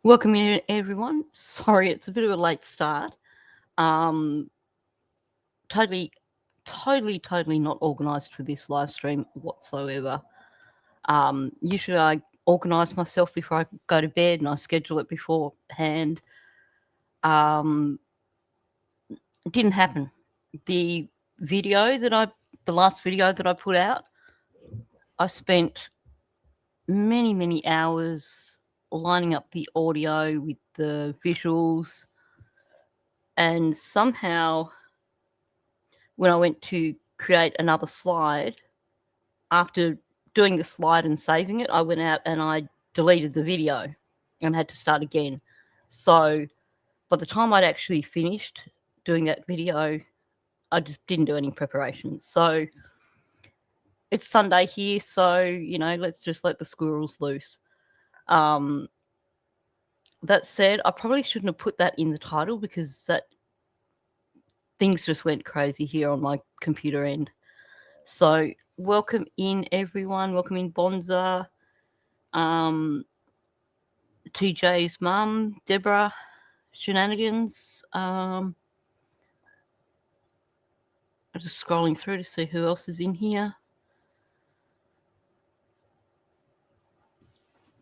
Welcome in, everyone. Sorry, it's a bit of a late start. Totally not organised for this live stream whatsoever. Usually I organise myself before I go to bed and I schedule it beforehand. It didn't happen. The last video that I put out, I spent many hours lining up the audio with the visuals, and somehow when I went to create another slide, after doing the slide and saving it, I went out and I deleted the video and had to start again. So by the time I'd actually finished doing that video, I just didn't do any preparation. So it's Sunday here, so let's just let the squirrels loose. That said, I probably shouldn't have put that in the title because things just went crazy here on my computer end. So welcome in, everyone. Welcome in, Bonza, TJ's mum, Deborah, Shenanigans. I'm just scrolling through to see who else is in here.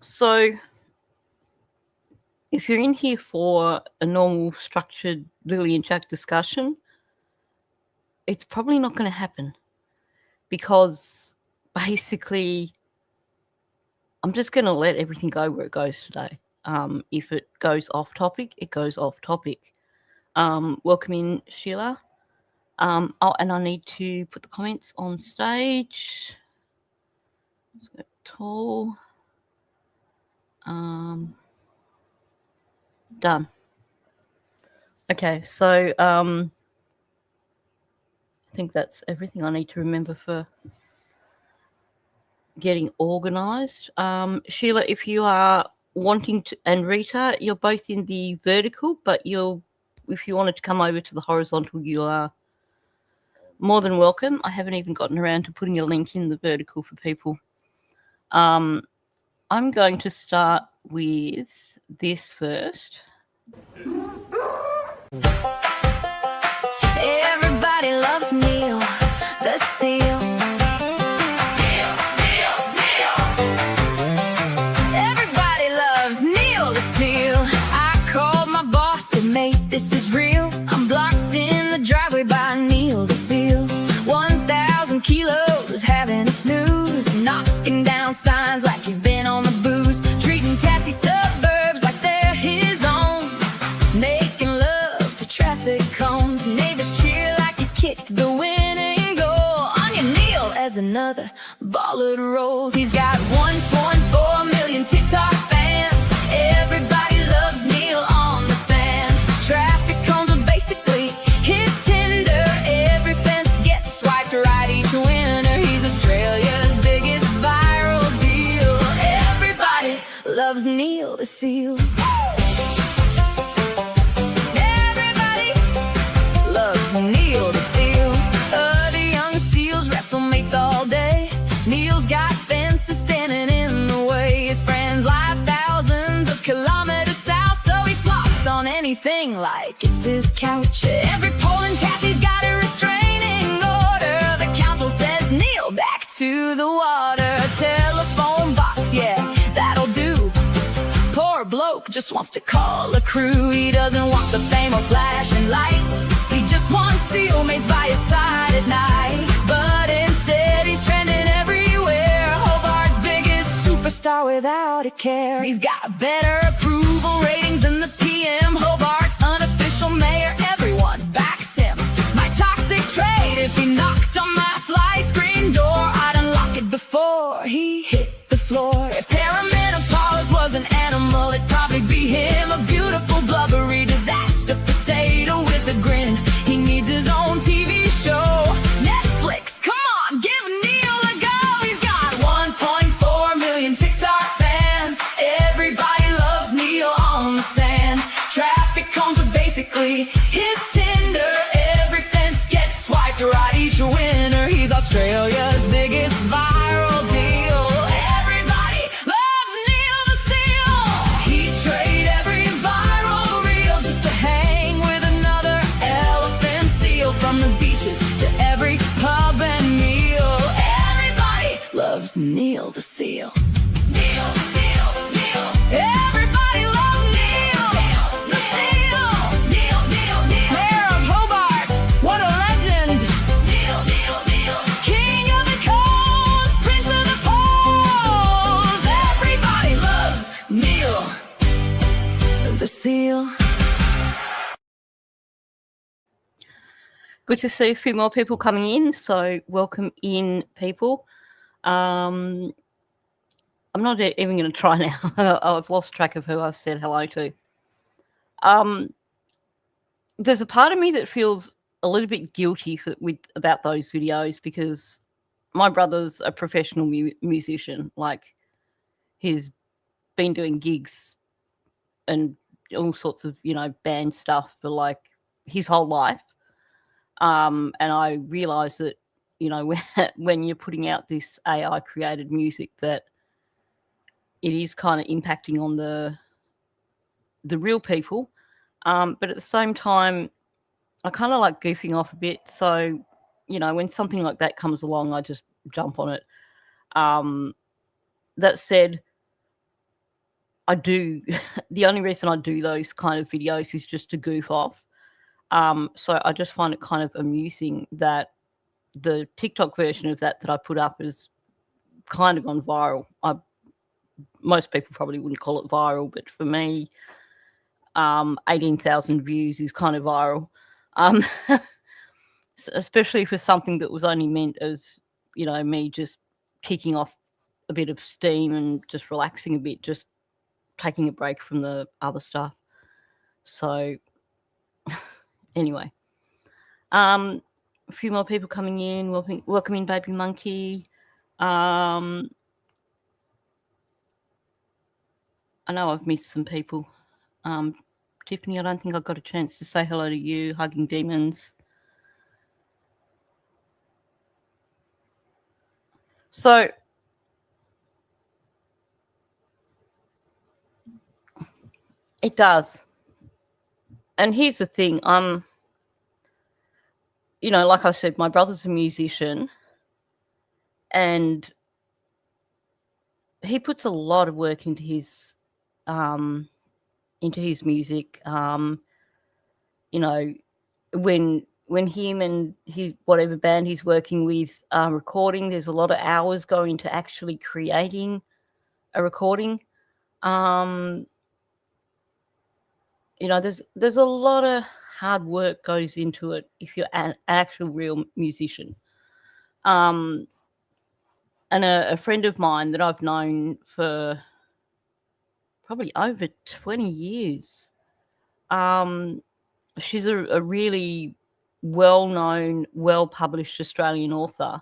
So if you're in here for a normal, structured Lily and Jack discussion, it's probably not going to happen because basically I'm just going to let everything go where it goes today. If it goes off topic, it goes off topic. Welcome in, Sheila. And I need to put the comments on stage. Let's go tall. Done. Okay, so I think that's everything I need to remember for getting organised. Sheila, if you are wanting to, and Rita, you're both in the vertical, but if you wanted to come over to the horizontal, you are more than welcome. I haven't even gotten around to putting a link in the vertical for people. I'm going to start with this first. Everybody loves Neil, the seal. Neil. Everybody loves Neil, the seal. I called my boss and mate, this is real. I'm blocked in the driveway by Neil, the seal. 1,000 kilos, having a snooze, knocking down signs like he's been on the booze, treating Tassie suburbs like they're his own, making love to traffic cones. Neighbors cheer like he's kicked the winning goal. On your Neil as another bullet rolls. He's got 1.4 million TikTok fans. Everybody loves Neil on the sand. Traffic cones are basically his Tinder. Every fence gets swiped right each winter. He's Australia's biggest viral deal. Everybody loves Neil the seal. Everybody loves Neil the seal. Other young seals wrestle mates all day. Neil's got fences standing in the way. His friends lie thousands of kilometers south, so he flops on anything like it's his couch. Every pole in Tassie's got a restraining order. The council says Neil back to the water. Telephone box, yeah, that'll do. Poor bloke just wants to call a crew. He doesn't want the fame or flashing lights. He just wants seal mates by his side at night. But instead he's trending everywhere. Hobart's biggest superstar without a care. He's got better approval ratings than the PM. Hobart's unofficial mayor, everyone backs him. My toxic trait, if he knocked on my fly screen door, I'd unlock it before he hit the floor. If perimenopause was an animal, it'd probably be him. A beautiful blubbery disaster potato with a grin. He needs his own TV show. Netflix, come on, give Neil a go. He's got 1.4 million TikTok fans. Everybody loves Neil on the sand. Traffic cones are basically his Tinder. Every fence gets swiped right each winter. He's Australia's biggest viral deal. Everybody loves Neil the seal. He'd trade loves Neil the Seal. Neil, Neil, Neil. Everybody loves Neil the Seal. Neil, Neil, Neil. Mayor of Hobart, what a legend. Neil, Neil, Neil. King of the coast, prince of the poles. Everybody loves Neil the Seal. Good to see a few more people coming in, so welcome in, people. I'm not even going to try now. I've lost track of who I've said hello to. There's a part of me that feels a little bit guilty about those videos, because my brother's a professional musician. Like, he's been doing gigs and all sorts of, band stuff for like his whole life. And I realize that, when you're putting out this AI created music, that it is kind of impacting on the real people. But at the same time, I kind of like goofing off a bit. So, when something like that comes along, I just jump on it. That said, I do, the only reason I do those kind of videos is just to goof off. So I just find it kind of amusing that the TikTok version of that I put up has kind of gone viral. Most people probably wouldn't call it viral, but for me, 18,000 views is kind of viral. Especially for something that was only meant as, me just kicking off a bit of steam and just relaxing a bit, just taking a break from the other stuff. So anyway, a few more people coming in. Welcome in, Baby Monkey. I know I've missed some people. Tiffany, I don't think I got a chance to say hello to you. Hugging Demons. So it does. And here's the thing. Like I said, my brother's a musician, and he puts a lot of work into his music. When him and his whatever band he's working with recording, there's a lot of hours going into actually creating a recording. There's a lot of hard work goes into it if you're an actual real musician. And a friend of mine that I've known for probably over 20 years, she's a really well-known, well-published Australian author.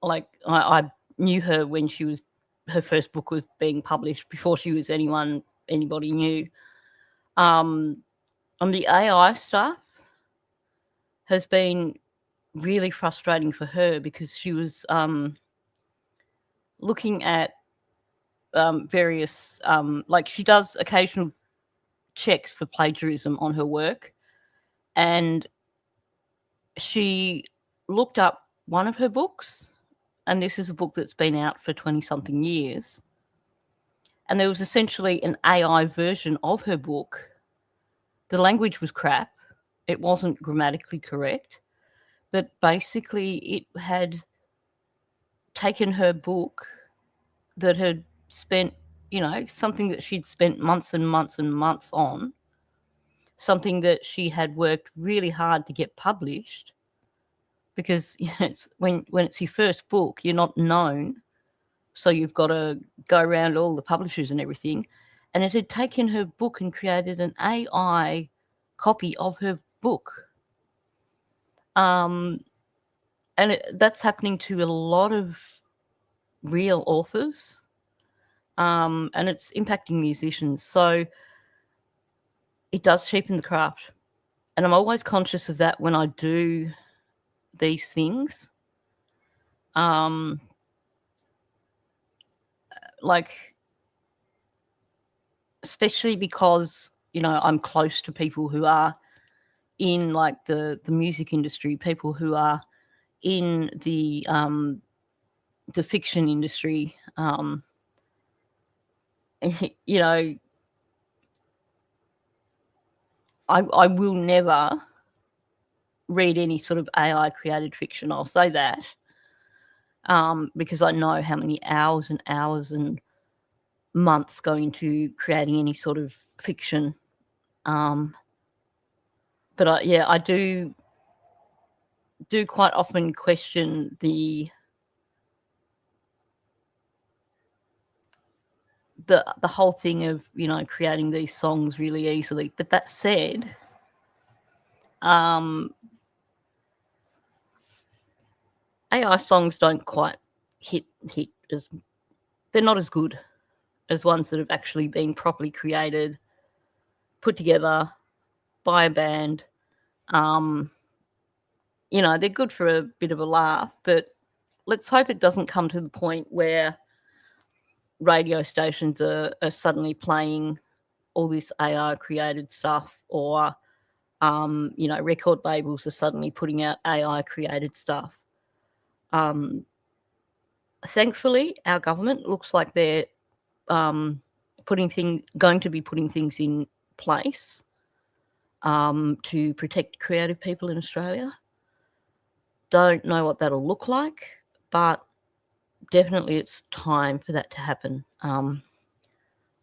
Like I knew her when her first book was being published, before she was anybody knew. And the AI stuff has been really frustrating for her, because she was looking at various, like, she does occasional checks for plagiarism on her work, and she looked up one of her books, and this is a book that's been out for 20-something years, and there was essentially an AI version of her book. The language was crap. It wasn't grammatically correct, but basically it had taken her book that had spent, something that she'd spent months and months and months on, something that she had worked really hard to get published, because when it's your first book, you're not known, so you've got to go around all the publishers and everything. And it had taken her book and created an AI copy of her book. And that's happening to a lot of real authors, and it's impacting musicians. So it does cheapen the craft, and I'm always conscious of that when I do these things. Like, especially because I'm close to people who are in like the music industry, people who are in the fiction industry, you know, I will never read any sort of AI created fiction. I'll say that, because I know how many hours and hours and months go into creating any sort of fiction. But I do quite often question the whole thing of, you know, creating these songs really easily. But that said, AI songs don't quite hit as, they're not as good as ones that have actually been properly created, put together by a band. You know, they're good for a bit of a laugh, but let's hope it doesn't come to the point where radio stations are suddenly playing all this AI created stuff, or you know, record labels are suddenly putting out AI created stuff. Thankfully, our government looks like they're going to be putting things in place to protect creative people in Australia. Don't know what that'll look like, but definitely it's time for that to happen. I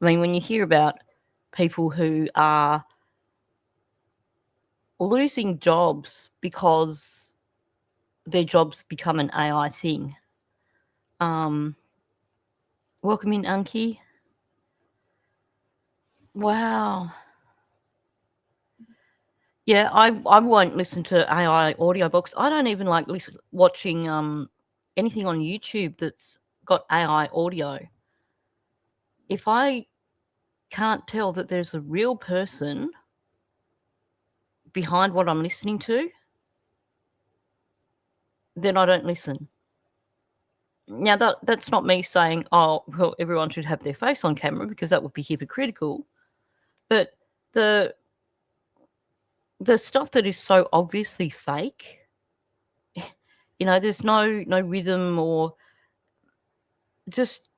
mean, when you hear about people who are losing jobs because their jobs become an AI thing. Welcome in, Unky. Wow. Yeah, I won't listen to AI audiobooks. I don't even like watching anything on YouTube that's got AI audio. If I can't tell that there's a real person behind what I'm listening to, then I don't listen. Now, that's not me saying, oh, well, everyone should have their face on camera, because that would be hypocritical. But the stuff that is so obviously fake, you know, there's no rhythm or just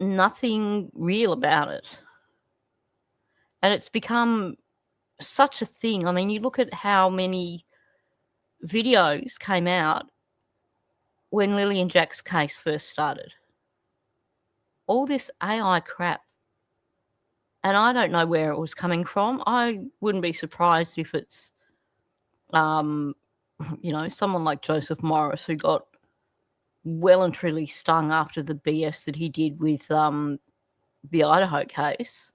nothing real about it. And it's become such a thing. I mean, you look at how many videos came out when Lily and Jack's case first started. All this AI crap. And I don't know where it was coming from. I wouldn't be surprised if it's, you know, someone like Joseph Morris, who got well and truly stung after the BS that he did with the Idaho case.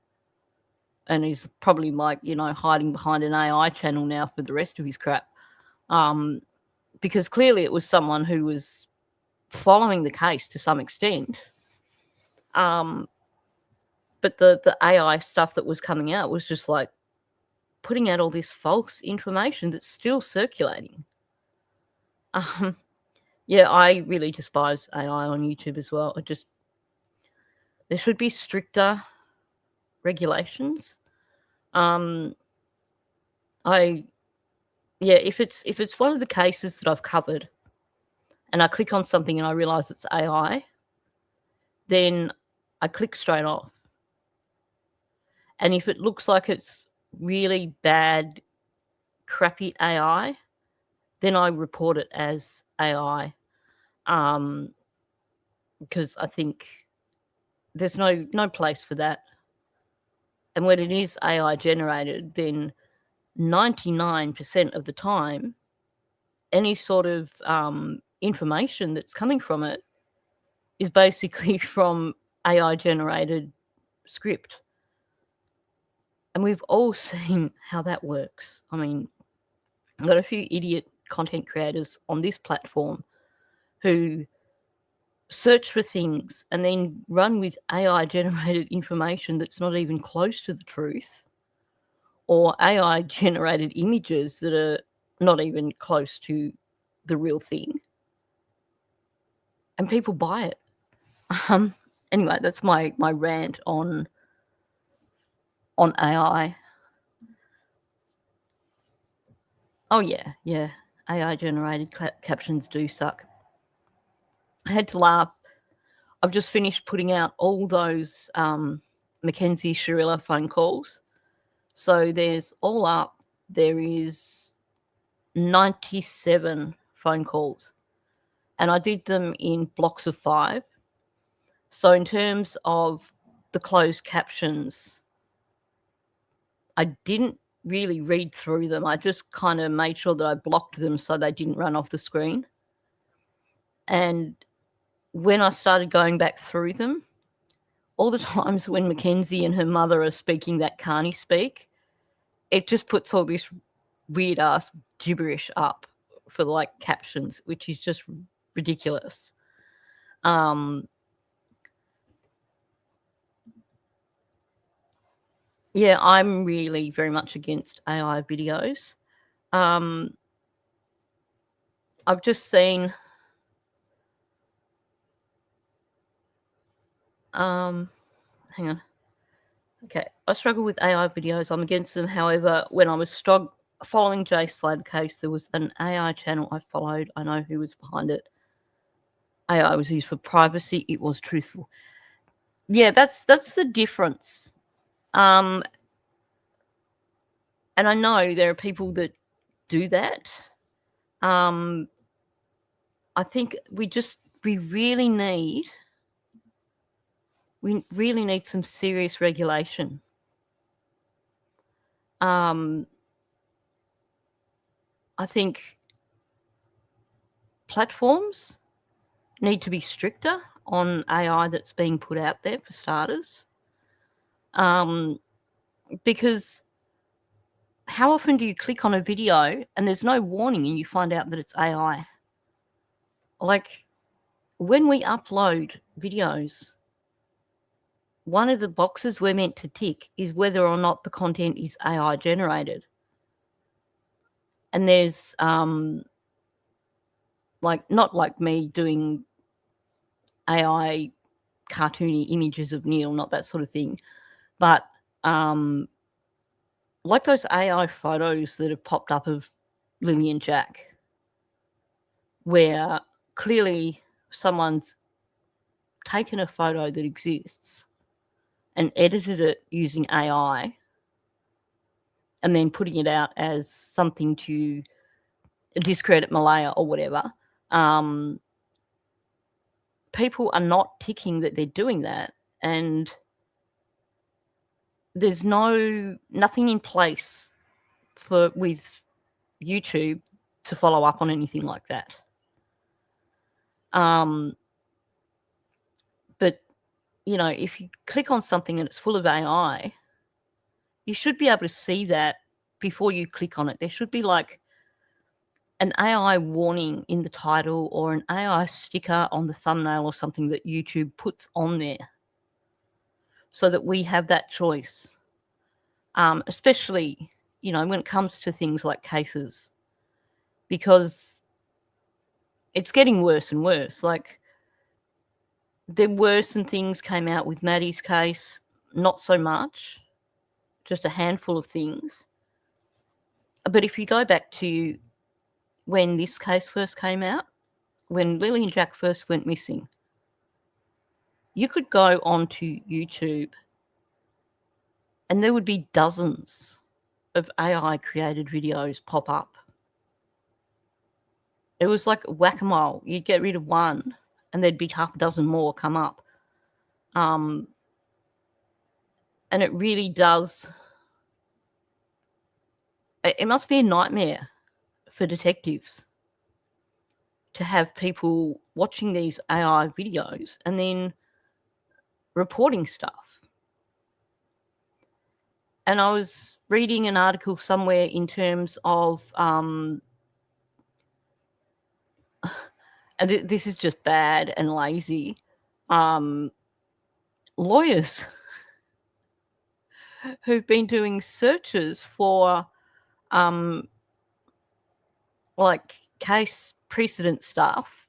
And he's probably, like, you know, hiding behind an AI channel now for the rest of his crap. Because clearly it was someone who was following the case to some extent. But the AI stuff that was coming out was just like putting out all this false information that's still circulating. Yeah, I really despise AI on YouTube as well. There should be stricter regulations. If it's one of the cases that I've covered and I click on something and I realize it's AI, then I click straight off. And if it looks like it's really bad, crappy AI, then I report it as AI. Because I think there's no place for that. And when it is AI generated, then 99% of the time, any sort of information that's coming from it is basically from AI generated script. And we've all seen how that works. I mean, I've got a few idiot content creators on this platform who search for things and then run with AI generated information that's not even close to the truth, or AI generated images that are not even close to the real thing. And people buy it. Anyway, that's my rant on AI. Oh yeah. AI generated captions do suck. I had to laugh. I've just finished putting out all those Mackenzie Sharilla phone calls. So there's all up, there is 97 phone calls. And I did them in blocks of 5. So in terms of the closed captions, I didn't really read through them. I just kind of made sure that I blocked them so they didn't run off the screen. And when I started going back through them, all the times when Mackenzie and her mother are speaking that Carney speak, it just puts all this weird ass gibberish up for like captions, which is just ridiculous. Yeah, I'm really very much against AI videos. I've just seen hang on. Okay, I struggle with AI videos. I'm against them. However, when I was following Jay Slade case, there was an AI channel I followed. I know who was behind it. AI was used for privacy. It was truthful. Yeah, that's the difference. And I know there are people that do that. I think we really need some serious regulation. I think platforms need to be stricter on AI that's being put out there, for starters. Because how often do you click on a video and there's no warning and you find out that it's AI? Like, when we upload videos, one of the boxes we're meant to tick is whether or not the content is AI generated. And there's like, not like me doing AI cartoony images of Neil, not that sort of thing, but like those AI photos that have popped up of Lily and Jack, where clearly someone's taken a photo that exists and edited it using AI and then putting it out as something to discredit Malaya or whatever. People are not ticking that they're doing that, and there's nothing in place with YouTube to follow up on anything like that. But you know, if you click on something and it's full of AI, you should be able to see that before you click on it. There should be like an AI warning in the title or an AI sticker on the thumbnail or something that YouTube puts on there so that we have that choice. Especially, you know, when it comes to things like cases, because it's getting worse and worse. Like, there were some things came out with Maddie's case, not so much, just a handful of things. But if you go back to when this case first came out, when Lily and Jack first went missing, you could go onto YouTube and there would be dozens of AI created videos pop up. It was like whack-a-mole. You'd get rid of one and there'd be half a dozen more come up. And it really does. It must be a nightmare for detectives to have people watching these AI videos and then reporting stuff. And I was reading an article somewhere in terms of, and this is just bad and lazy, lawyers who've been doing searches for like case precedent stuff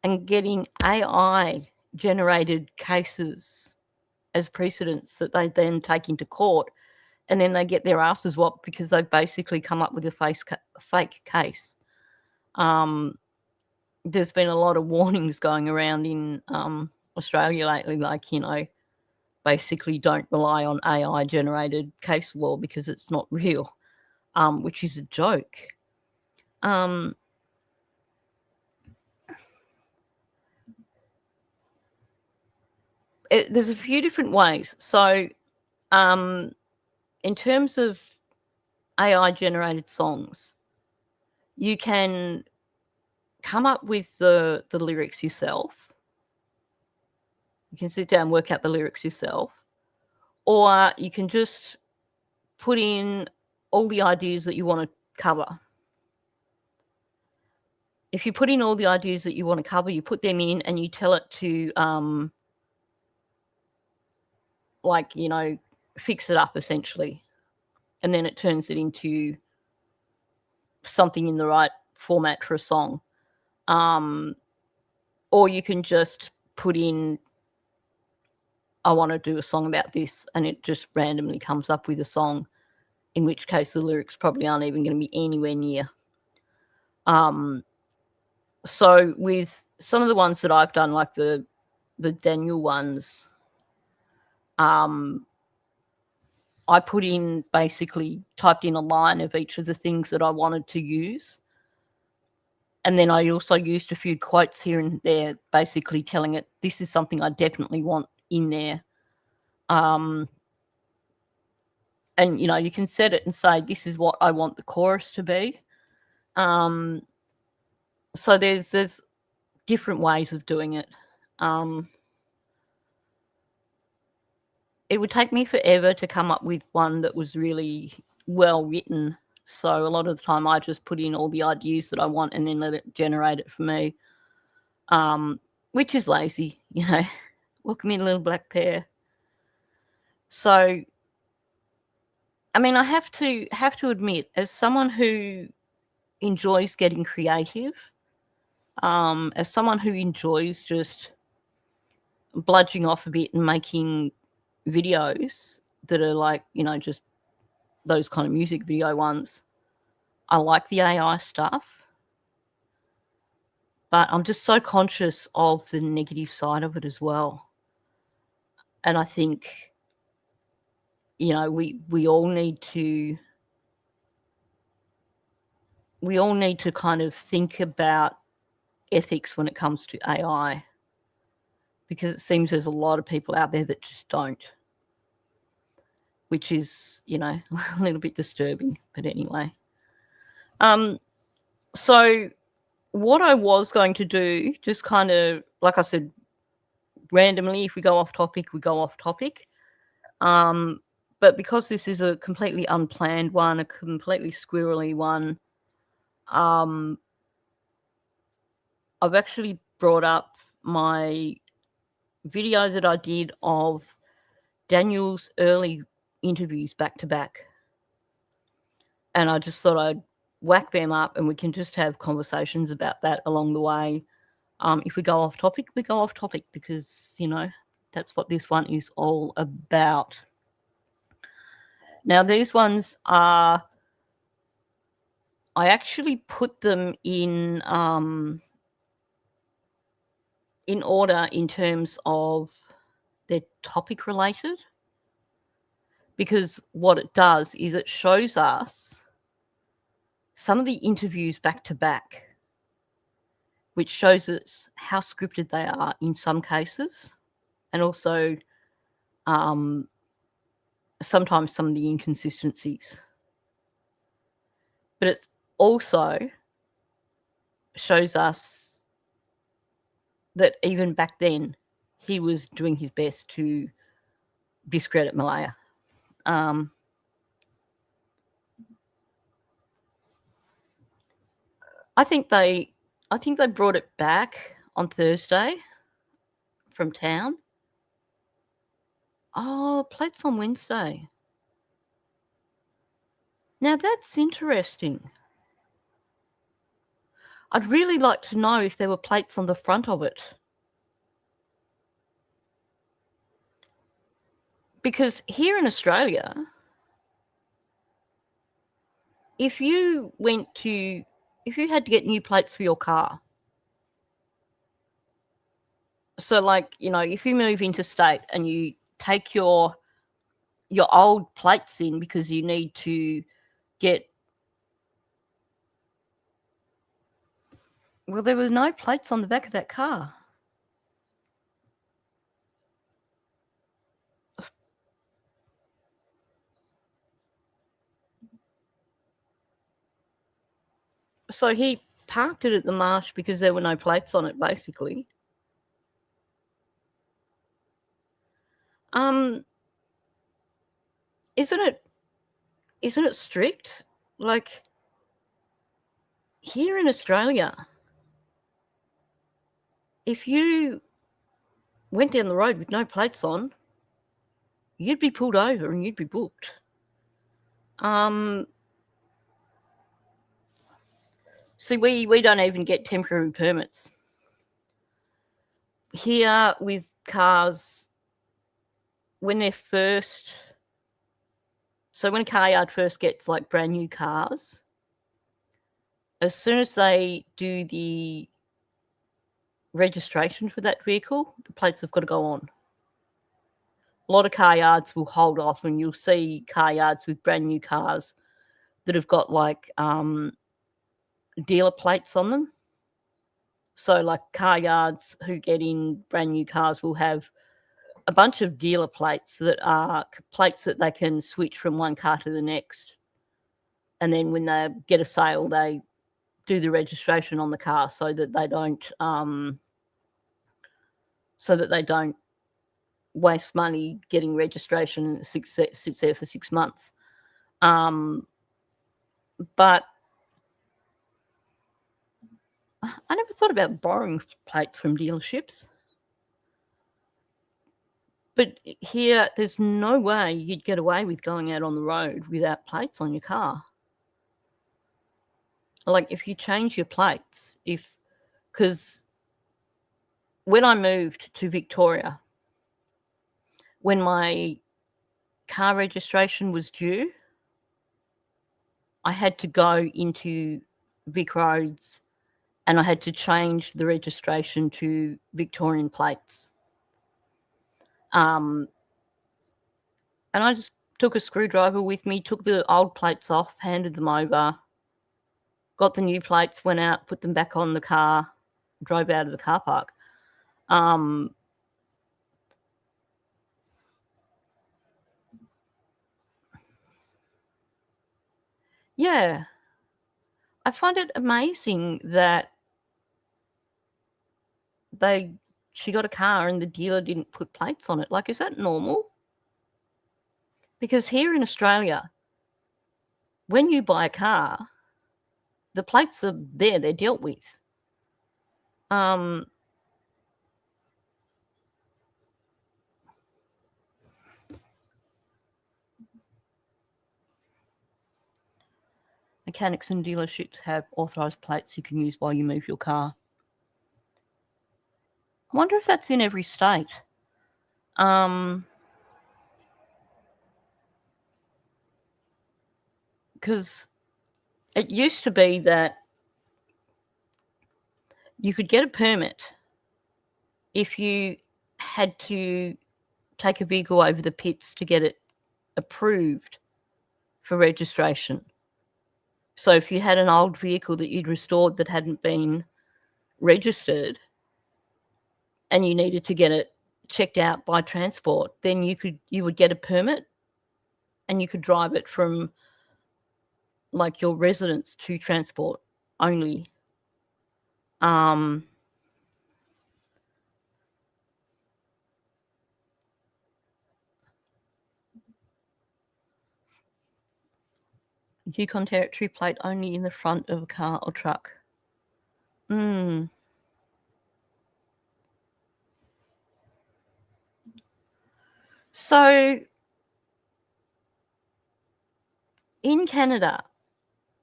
and getting AI generated cases as precedents that they then take into court and then they get their asses whopped because they've basically come up with a fake case. There's been a lot of warnings going around in Australia lately, like, basically don't rely on AI-generated case law because it's not real, which is a joke. There's a few different ways. So in terms of AI-generated songs, you can come up with the lyrics yourself. You can sit down and work out the lyrics yourself. Or you can just put in all the ideas that you want to cover. If you put in all the ideas that you want to cover, you put them in and you tell it to, fix it up, essentially. And then it turns it into something in the right format for a song. Or you can just put in, I want to do a song about this, and it just randomly comes up with a song, in which case the lyrics probably aren't even going to be anywhere near. So with some of the ones that I've done, like the Daniel ones, I put in, basically typed in a line of each of the things that I wanted to use. And then I also used a few quotes here and there, basically telling it, this is something I definitely want in there. And, you can set it and say, this is what I want the chorus to be. So there's different ways of doing it. It would take me forever to come up with one that was really well written. So a lot of the time I just put in all the ideas that I want and then let it generate it for me, which is lazy, Welcome in, little black pair. So, I mean, I have to admit, as someone who enjoys getting creative, as someone who enjoys just bludging off a bit and making videos that are like, just those kind of music video ones, I like the AI stuff, but I'm just so conscious of the negative side of it as well. And I think, we all need to kind of think about ethics when it comes to AI, because it seems there's a lot of people out there that just don't, which is, a little bit disturbing. But anyway, so what I was going to do, just kind of, like I said, randomly, if we go off topic, we go off topic. But because this is a completely unplanned one, a completely squirrely one, I've actually brought up my video that I did of Daniel's early interviews back to back. And I just thought I'd whack them up and we can just have conversations about that along the way. If we go off topic, we go off topic, because, that's what this one is all about. Now, these ones are, I actually put them in order in terms of they're topic related, because what it does is it shows us some of the interviews back to back, which shows us how scripted they are in some cases, and also sometimes some of the inconsistencies. But it also shows us that even back then, he was doing his best to discredit Malaya. I think they brought it back on Thursday from town. Oh, plates on Wednesday. Now that's interesting. I'd really like to know if there were plates on the front of it. Because here in Australia, if you had to get new plates for your car, so like, if you move interstate and you take your old plates in because you need to get, well, there were no plates on the back of that car. So he parked it at the marsh because there were no plates on it, basically. Isn't it strict? Like, here in Australia, if you went down the road with no plates on, you'd be pulled over and you'd be booked. See, we don't even get temporary permits. Here with cars, when a car yard first gets like brand new cars, as soon as they do the registration for that vehicle, the plates have got to go on. A lot of car yards will hold off, and you'll see car yards with brand new cars that have got like dealer plates on them. So like car yards who get in brand new cars will have a bunch of dealer plates that are plates that they can switch from one car to the next. And then when they get a sale, they do the registration on the car so that they don't waste money getting registration and it sits there for 6 months. But I never thought about borrowing plates from dealerships. But here, there's no way you'd get away with going out on the road without plates on your car. Like, if you change your plates, because when I moved to Victoria, when my car registration was due, I had to go into Vic Roads and I had to change the registration to Victorian plates. And I just took a screwdriver with me, took the old plates off, handed them over, got the new plates, went out, put them back on the car, drove out of the car park. Yeah. I find it amazing that she got a car and the dealer didn't put plates on it. Like, is that normal? Because here in Australia, when you buy a car, the plates are there, they're dealt with. Mechanics and dealerships have authorised plates you can use while you move your car. I wonder if that's in every state. Because it used to be that you could get a permit if you had to take a vehicle over the pits to get it approved for registration. So if you had an old vehicle that you'd restored that hadn't been registered and you needed to get it checked out by transport, then you would get a permit and you could drive it from like your residence to transport only. Yukon Territory plate only in the front of a car or truck. So in Canada,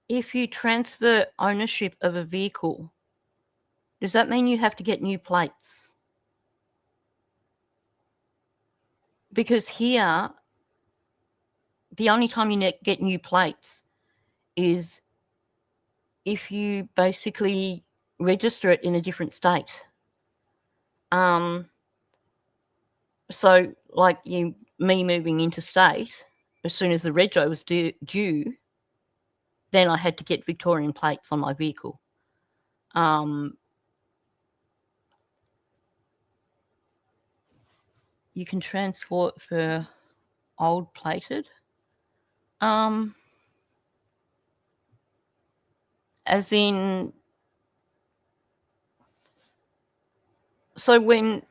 if you transfer ownership of a vehicle, does that mean you have to get new plates? Because here, the only time you get new plates is if you basically register it in a different state. So like me moving interstate, as soon as the rego was due, then I had to get Victorian plates on my vehicle. You can transport for old plated. As in, so when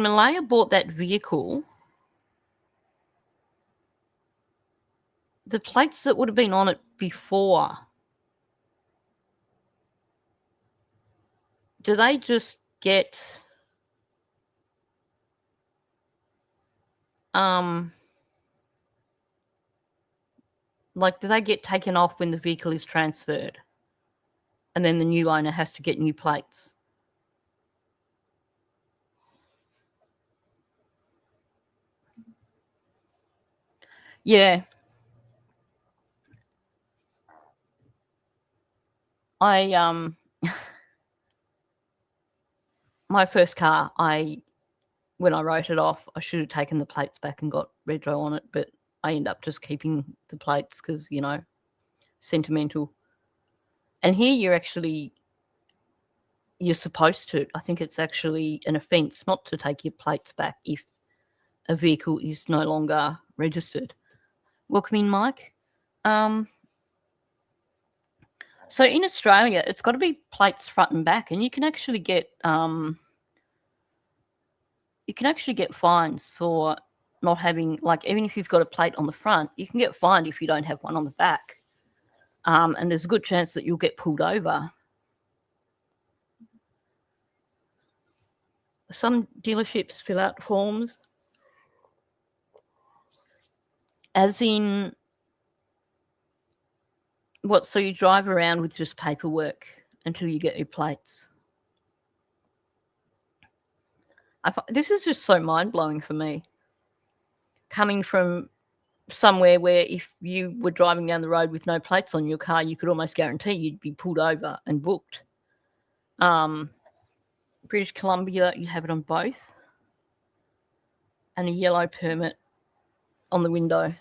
Malaya bought that vehicle, the plates that would have been on it before, do they just get like, do they get taken off when the vehicle is transferred and then the new owner has to get new plates? Yeah. I my first car, when I wrote it off, I should have taken the plates back and got rego on it, but I end up just keeping the plates because, you know, sentimental. And here you're supposed to. I think it's actually an offence not to take your plates back if a vehicle is no longer registered. Welcome in, Mike. So in Australia, it's got to be plates front and back, and you can actually get fines for not having, like, even if you've got a plate on the front, you can get fined if you don't have one on the back. And there's a good chance that you'll get pulled over. Some dealerships fill out forms, as in, what, so you drive around with just paperwork until you get your plates. This is just so mind-blowing for me. Coming from somewhere where if you were driving down the road with no plates on your car, you could almost guarantee you'd be pulled over and booked. British Columbia, you have it on both. And a yellow permit on the window.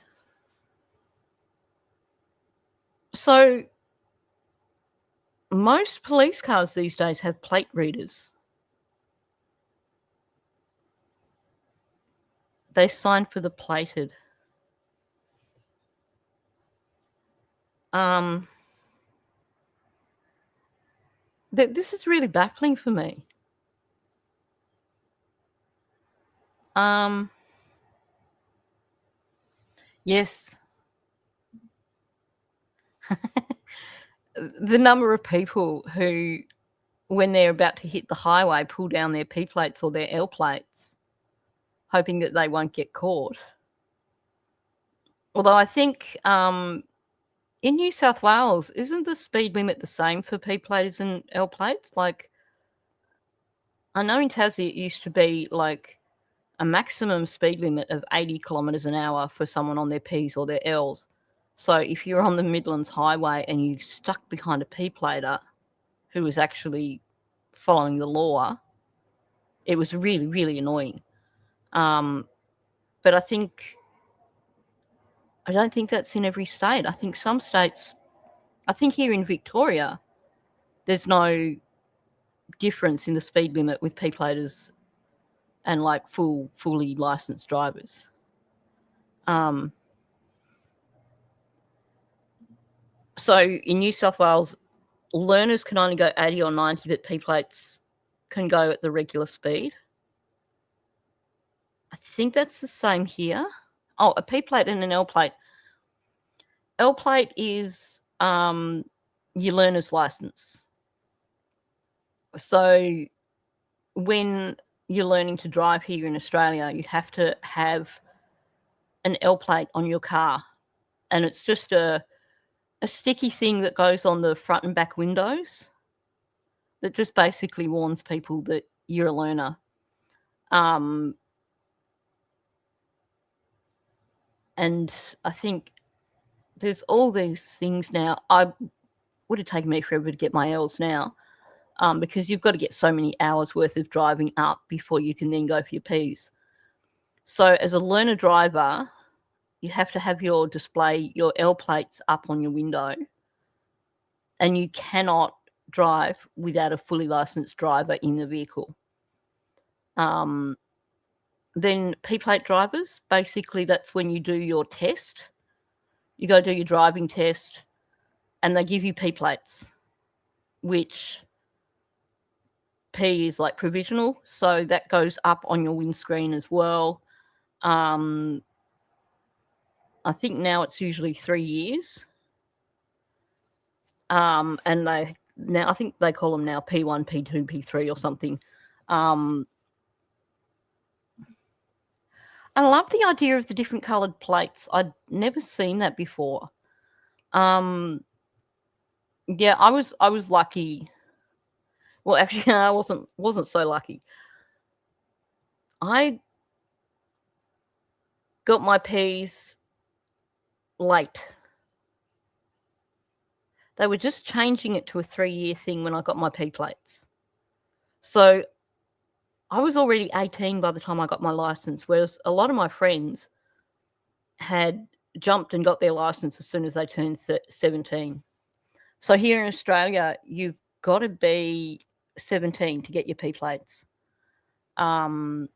So most police cars these days have plate readers. They sign for the plated. This is really baffling for me. Yes. The number of people who, when they're about to hit the highway, pull down their P plates or their L plates, hoping that they won't get caught. Although I think in New South Wales, isn't the speed limit the same for P plates and L plates? Like, I know in Tassie it used to be like a maximum speed limit of 80 kilometres an hour for someone on their Ps or their Ls. So if you're on the Midlands Highway and you stuck behind a P-plater who was actually following the law, it was really, really annoying. But I don't think that's in every state. I think some states, I think here in Victoria, there's no difference in the speed limit with P-platers and like fully licensed drivers. So in New South Wales, learners can only go 80 or 90, but P-plates can go at the regular speed. I think that's the same here. Oh, a P-plate and an L-plate. L-plate is your learner's license. So when you're learning to drive here in Australia, you have to have an L-plate on your car. And it's just a sticky thing that goes on the front and back windows that just basically warns people that you're a learner. And I think there's all these things now. I would have taken me forever to get my L's now, because you've got to get so many hours worth of driving up before you can then go for your P's. So as a learner driver, you have to have your display, your L plates up on your window, and you cannot drive without a fully licensed driver in the vehicle. Then P-plate drivers, basically that's when you do your test. You go do your driving test and they give you P-plates, which P is like provisional, so that goes up on your windscreen as well. I think now it's usually 3 years. And I think they call them now P1, P2, P3 or something. I love the idea of the different coloured plates. I'd never seen that before. Yeah, I was lucky. Well, actually, I wasn't so lucky. I got my P's late. They were just changing it to a 3-year thing when I got my P plates. So I was already 18 by the time I got my license, whereas a lot of my friends had jumped and got their license as soon as they turned 17. So here in Australia, you've got to be 17 to get your P plates. And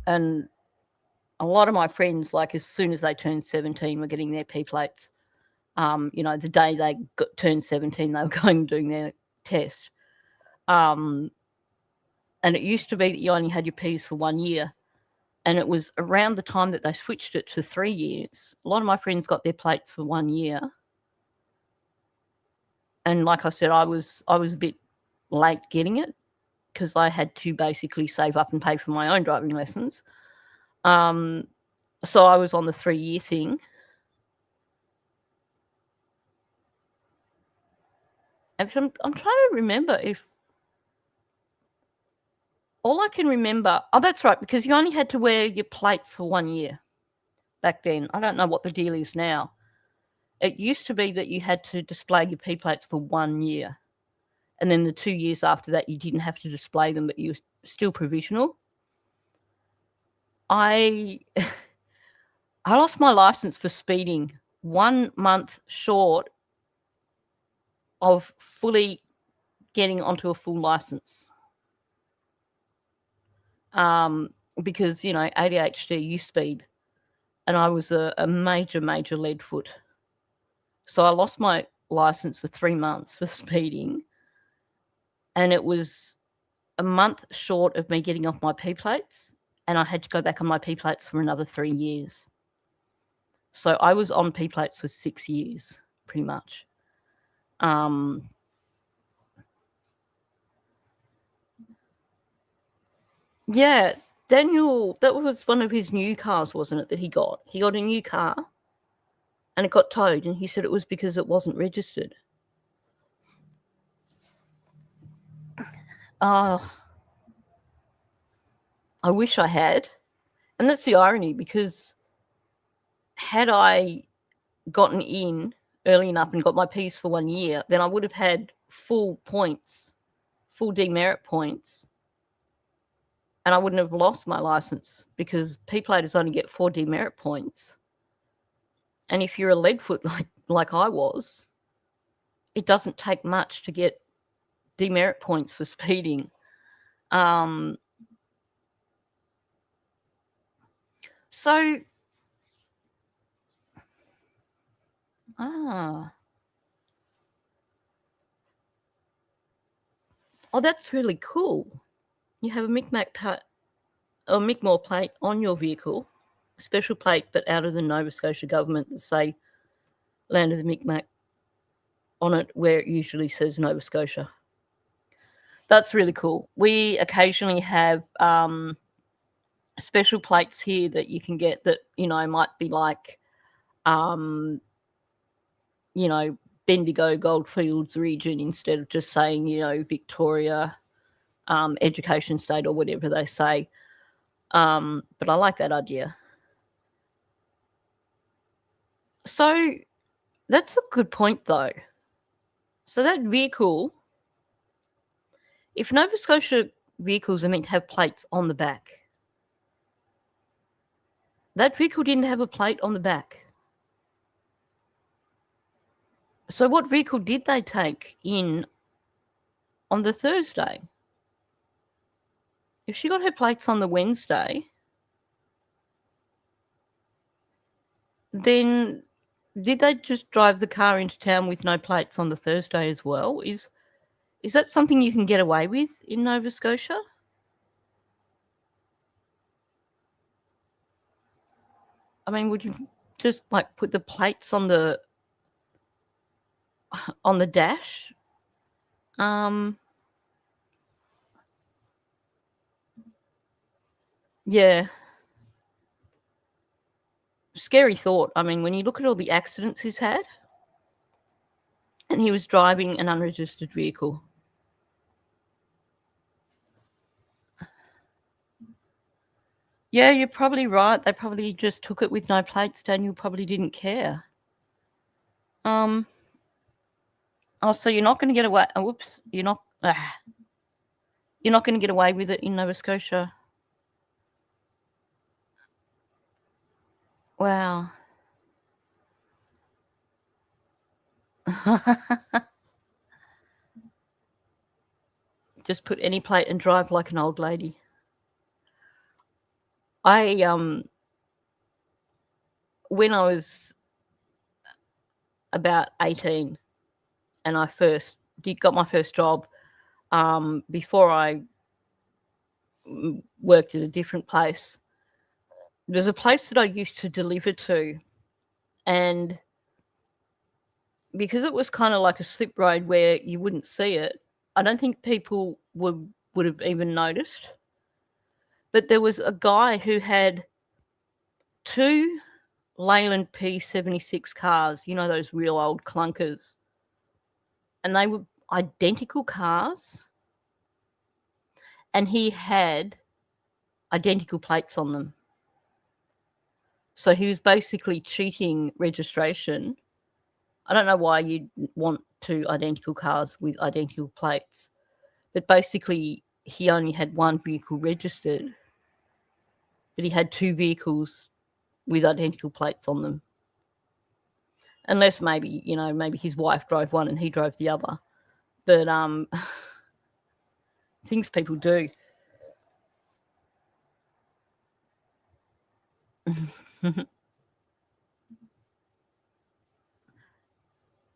a lot of my friends, like as soon as they turned 17, were getting their P plates. The day they turned 17, they were going and doing their test. And it used to be that you only had your Ps for 1 year. And it was around the time that they switched it to 3 years. A lot of my friends got their plates for 1 year. And like I said, I was a bit late getting it because I had to basically save up and pay for my own driving lessons. So I was on the 3-year thing. Actually, I'm trying to remember if all I can remember. Oh, that's right, because you only had to wear your plates for 1 year back then. I don't know what the deal is now. It used to be that you had to display your P plates for 1 year. And then the 2 years after that, you didn't have to display them, but you were still provisional. I lost my license for speeding 1 month short of fully getting onto a full license. Because, ADHD, you speed. And I was a major, major lead foot. So I lost my license for 3 months for speeding. And it was a month short of me getting off my P plates. And I had to go back on my P plates for another 3 years. So I was on P plates for 6 years, pretty much. Yeah, Daniel, that was one of his new cars, wasn't it, that he got? He got a new car and it got towed, and he said it was because it wasn't registered. I wish I had. And that's the irony, because had I gotten in early enough and got my Ps for 1 year, then I would have had full points, full demerit points, and I wouldn't have lost my license, because P-platers only get 4 demerit points. And if you're a leadfoot like I was, it doesn't take much to get demerit points for speeding. Oh, that's really cool. You have a Mi'kmaq plate on your vehicle, a special plate, but out of the Nova Scotia government that say Land of the Mi'kmaq on it, where it usually says Nova Scotia. That's really cool. We occasionally have special plates here that you can get that, might be like, Bendigo Goldfields region, instead of just saying, Victoria Education State or whatever they say. But I like that idea. So That's a good point, though. So that vehicle, if Nova Scotia vehicles are meant to have plates on the back, that vehicle didn't have a plate on the back. So what vehicle did they take in on the Thursday? If she got her plates on the Wednesday, then did they just drive the car into town with no plates on the Thursday as well? Is that something you can get away with in Nova Scotia? I mean, would you just like put the plates on the dash? Yeah. Scary thought. I mean, when you look at all the accidents he's had, and he was driving an unregistered vehicle. Yeah, you're probably right. They probably just took it with no plates. Daniel probably didn't care. Oh, so you're not going to get away. Oh, whoops. You're not going to get away with it in Nova Scotia. Wow. Just put any plate and drive like an old lady. When I was about 18 and I got my first job, before I worked at a different place, there's a place that I used to deliver to, and because it was kind of like a slip road where you wouldn't see it, I don't think people would have even noticed. But there was a guy who had 2 Leyland P76 cars, you know, those real old clunkers. And they were identical cars. And he had identical plates on them. So he was basically cheating registration. I don't know why you'd want 2 identical cars with identical plates. But basically, he only had 1 vehicle registered. But he had 2 vehicles with identical plates on them. Unless maybe his wife drove one and he drove the other. But things people do.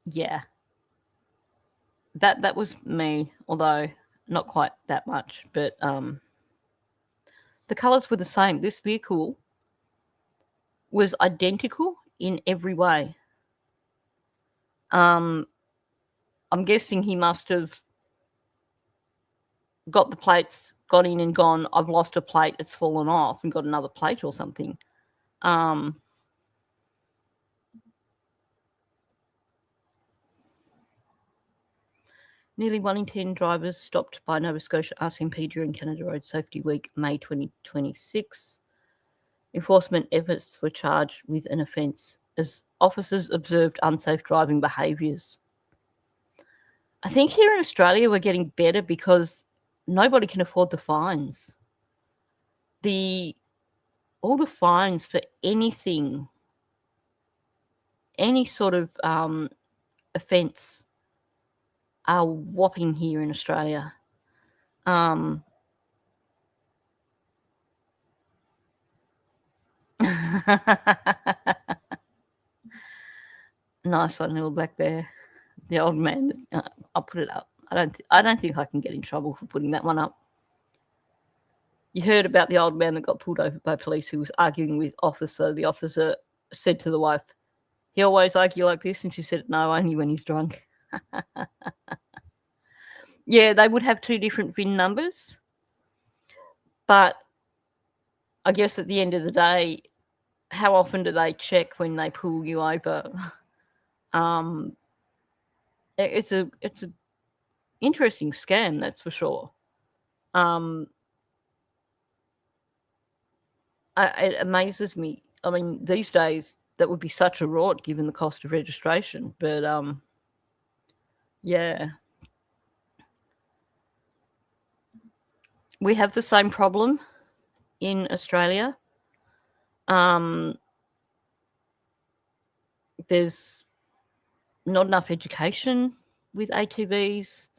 Yeah. That was me, although not quite that much. But the colours were the same. This vehicle was identical in every way. I'm guessing he must have got the plates, got in and gone, I've lost a plate, it's fallen off, and got another plate or something. Nearly 1 in 10 drivers stopped by Nova Scotia RCMP during Canada Road Safety Week, May 2026. Enforcement efforts were charged with an offence as officers observed unsafe driving behaviours. I think here in Australia we're getting better because nobody can afford the fines. All the fines for anything, any sort of offence, are whopping here in Australia. Nice one, little black bear. The old man. I'll put it up. I don't think I can get in trouble for putting that one up. You heard about the old man that got pulled over by police who was arguing with officer. The officer said to the wife, "He always argue like this," and she said, "No, only when he's drunk." Yeah, they would have 2 different VIN numbers, but I guess at the end of the day, how often do they check when they pull you over? It's a interesting scam, that's for sure. It amazes me. I mean, these days that would be such a rort given the cost of registration. But yeah, we have the same problem in Australia. There's not enough education with ATVs.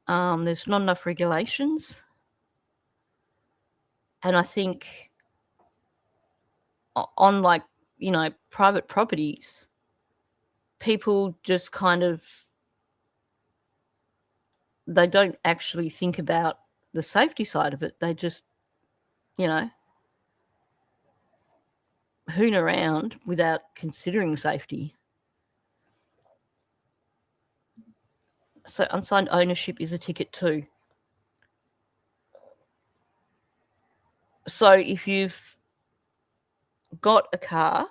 There's not enough regulations. And I think on, like, you know, private properties, people just kind of, they don't actually think about the safety side of it. They just, you know, hoon around without considering safety. So unsigned ownership is a ticket too. So if you've got a car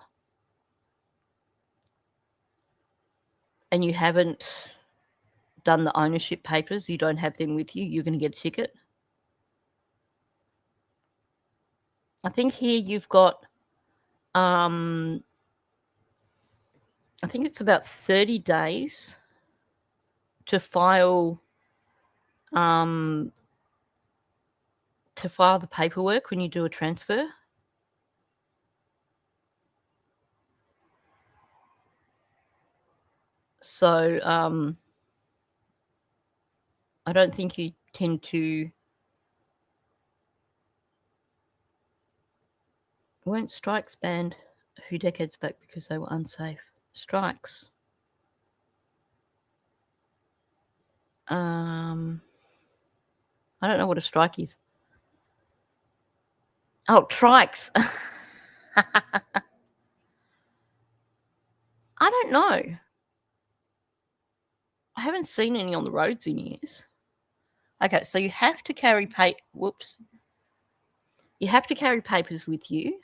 and you haven't done the ownership papers, you don't have them with you, you're going to get a ticket. I think here you've got, I think it's about 30 days to file the paperwork when you do a transfer. So I don't think you tend to. Weren't strikes banned a few decades back because they were unsafe? Strikes. I don't know what a strike is. Oh, trikes. I don't know. I haven't seen any on the roads in years. Okay, so you have to carry You have to carry papers with you.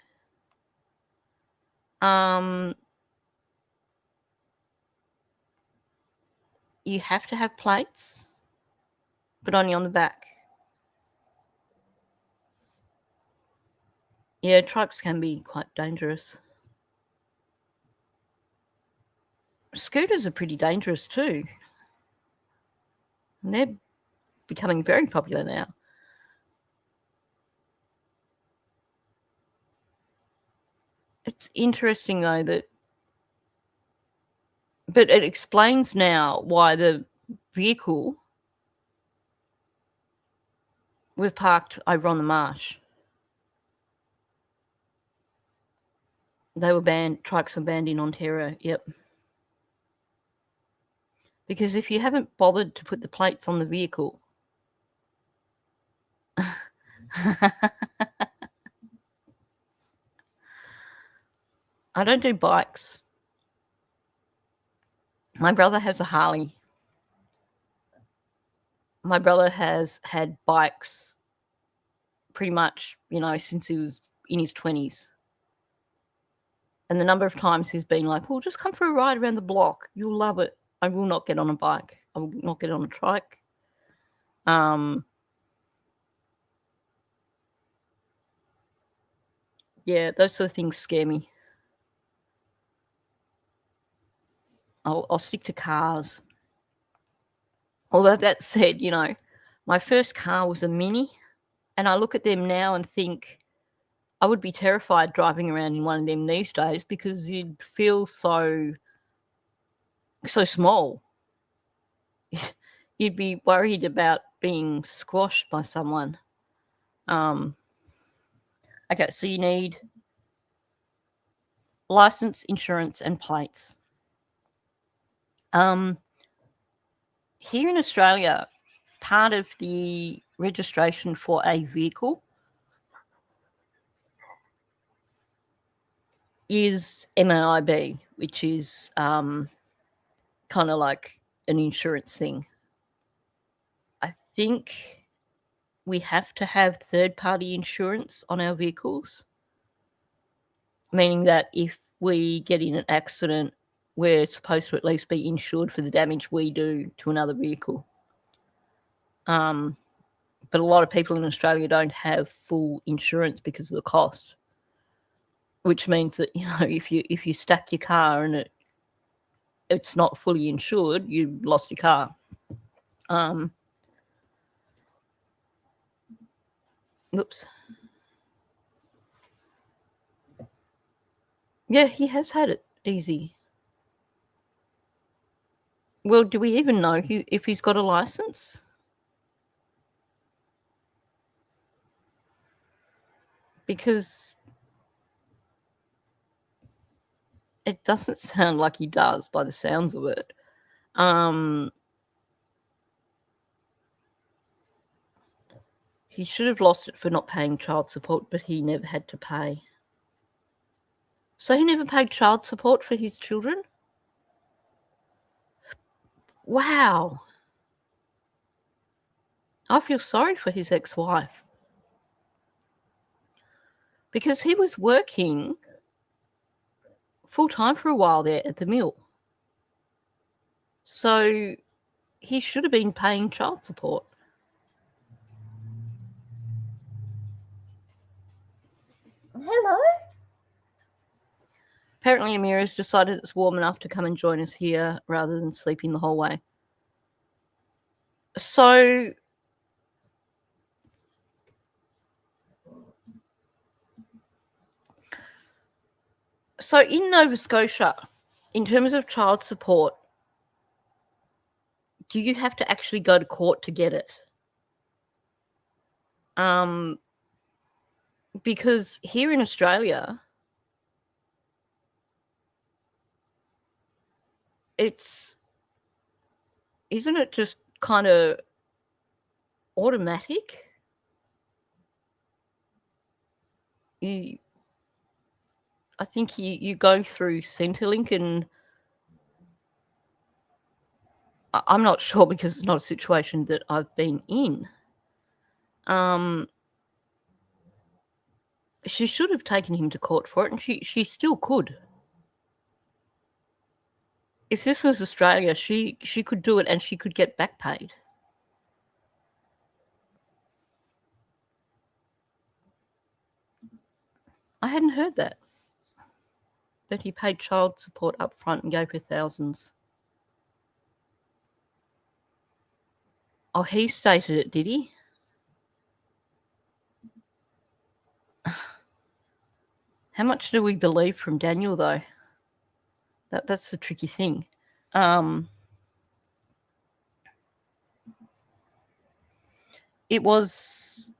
You have to have plates, but only on the back. Yeah, trucks can be quite dangerous. Scooters are pretty dangerous too. And they're becoming very popular now. It's interesting though but it explains now why the vehicle we've parked over on the marsh, they were banned, trikes were banned in Ontario, yep. Because if you haven't bothered to put the plates on the vehicle, I don't do bikes. My brother has a Harley. My brother has had bikes pretty much, you know, since he was in his 20s. And the number of times he's been like, well, just come for a ride around the block. You'll love it. I will not get on a bike. I will not get on a trike. Yeah, those sort of things scare me. I'll stick to cars. Although that said, you know, my first car was a Mini, and I look at them now and think I would be terrified driving around in one of them these days because you'd feel so small. You'd be worried about being squashed by someone. Okay, so you need license, insurance, and plates. Here in Australia, part of the registration for a vehicle is MAIB, which is kind of like an insurance thing. I think we have to have third-party insurance on our vehicles, meaning that if we get in an accident, we're supposed to at least be insured for the damage we do to another vehicle. But a lot of people in Australia don't have full insurance because of the cost. which means that, you know, if you stack your car and it's not fully insured, you lost your car. Oops. Yeah, he has had it easy. Well, do we even know if he's got a license? Because it doesn't sound like he does by the sounds of it. He should have lost it for not paying child support, but he never had to pay. So he never paid child support for his children? Wow. I feel sorry for his ex-wife. Because he was working full-time for a while there at the mill. So he should have been paying child support. Hello. Apparently Amira's decided it's warm enough to come and join us here rather than sleeping the whole way. So in Nova Scotia, in terms of child support, do you have to actually go to court to get it? Because here in Australia, isn't it just kind of automatic? I think you go through Centrelink, and I'm not sure because it's not a situation that I've been in. She should have taken him to court for it, and she still could. If this was Australia, she could do it and she could get back paid. I hadn't heard that he paid child support up front and gave her thousands. Oh, he stated it, did he? How much do we believe from Daniel, though? That's the tricky thing. It was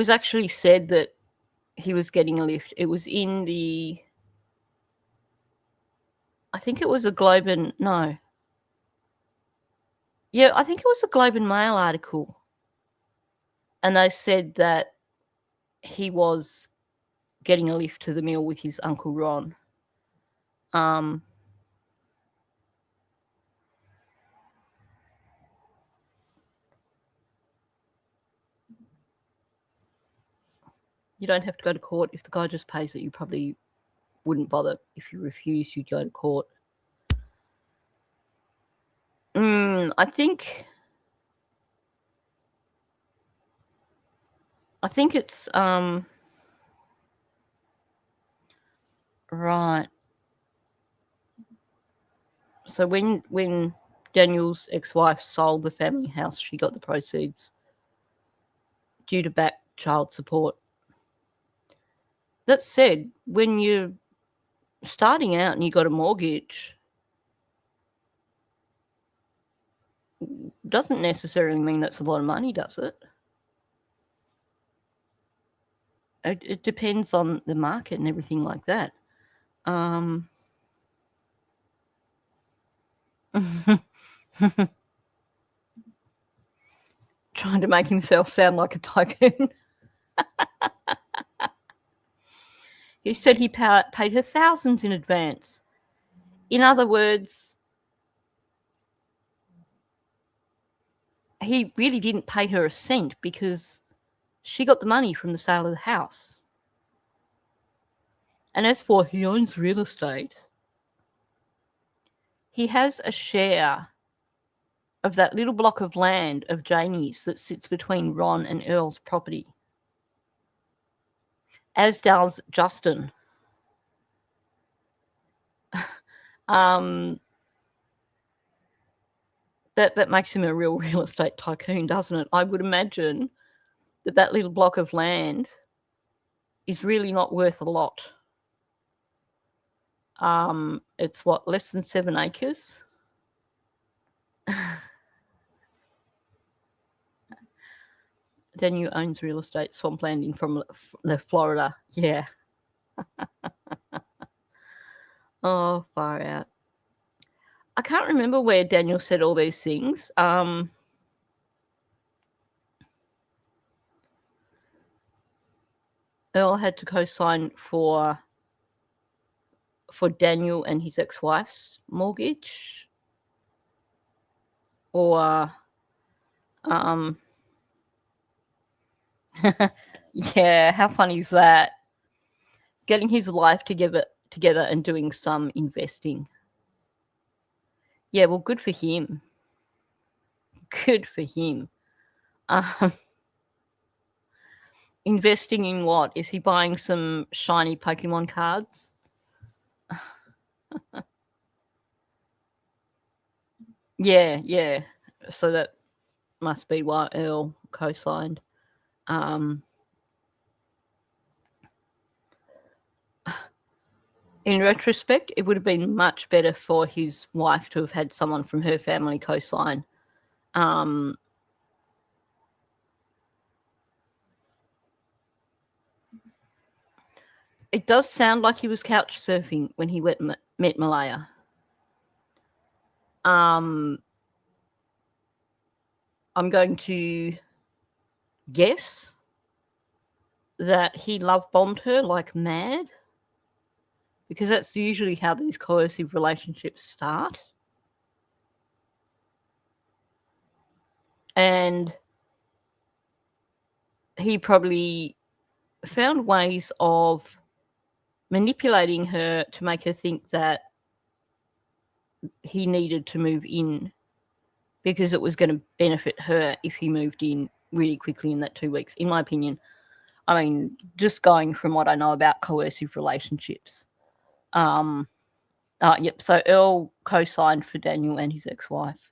actually said that he was getting a lift. It was in the, I think it was a Globe and, no. Yeah, I think it was a Globe and Mail article. And they said that he was getting a lift to the mill with his Uncle Ron. You don't have to go to court. If the guy just pays it, you probably wouldn't bother. If you refuse, you'd go to court. I think it's right. So when Daniel's ex-wife sold the family house, she got the proceeds due to back child support. That said, when you're starting out and you got a mortgage, doesn't necessarily mean that's a lot of money, does it? It depends on the market and everything like that. Trying to make himself sound like a tycoon. He said he paid her thousands in advance. In other words, he really didn't pay her a cent because she got the money from the sale of the house. And as for he owns real estate, he has a share of that little block of land of Jamie's that sits between Ron and Earl's property. as does Justin. That makes him a real estate tycoon, doesn't it? I would imagine that little block of land is really not worth a lot. It's what, less than 7 acres? Daniel owns real estate, swampland in from Florida. Yeah. Oh, far out. I can't remember where Daniel said all these things. Earl had to co-sign for Daniel and his ex-wife's mortgage, or yeah, how funny is that? Getting his life together and doing some investing. Yeah, well, good for him. Good for him. Investing in what? Is he buying some shiny Pokemon cards? Yeah. So that must be why Earl co-signed. In retrospect, it would have been much better for his wife to have had someone from her family co-sign. It does sound like he was couch surfing when he met Malaya. I'm going to guess that he love bombed her like mad, because that's usually how these coercive relationships start. And he probably found ways of manipulating her to make her think that he needed to move in because it was going to benefit her if he moved in really quickly in that 2 weeks, in my opinion. I mean, just going from what I know about coercive relationships. Yep, so Earl co-signed for Daniel and his ex-wife.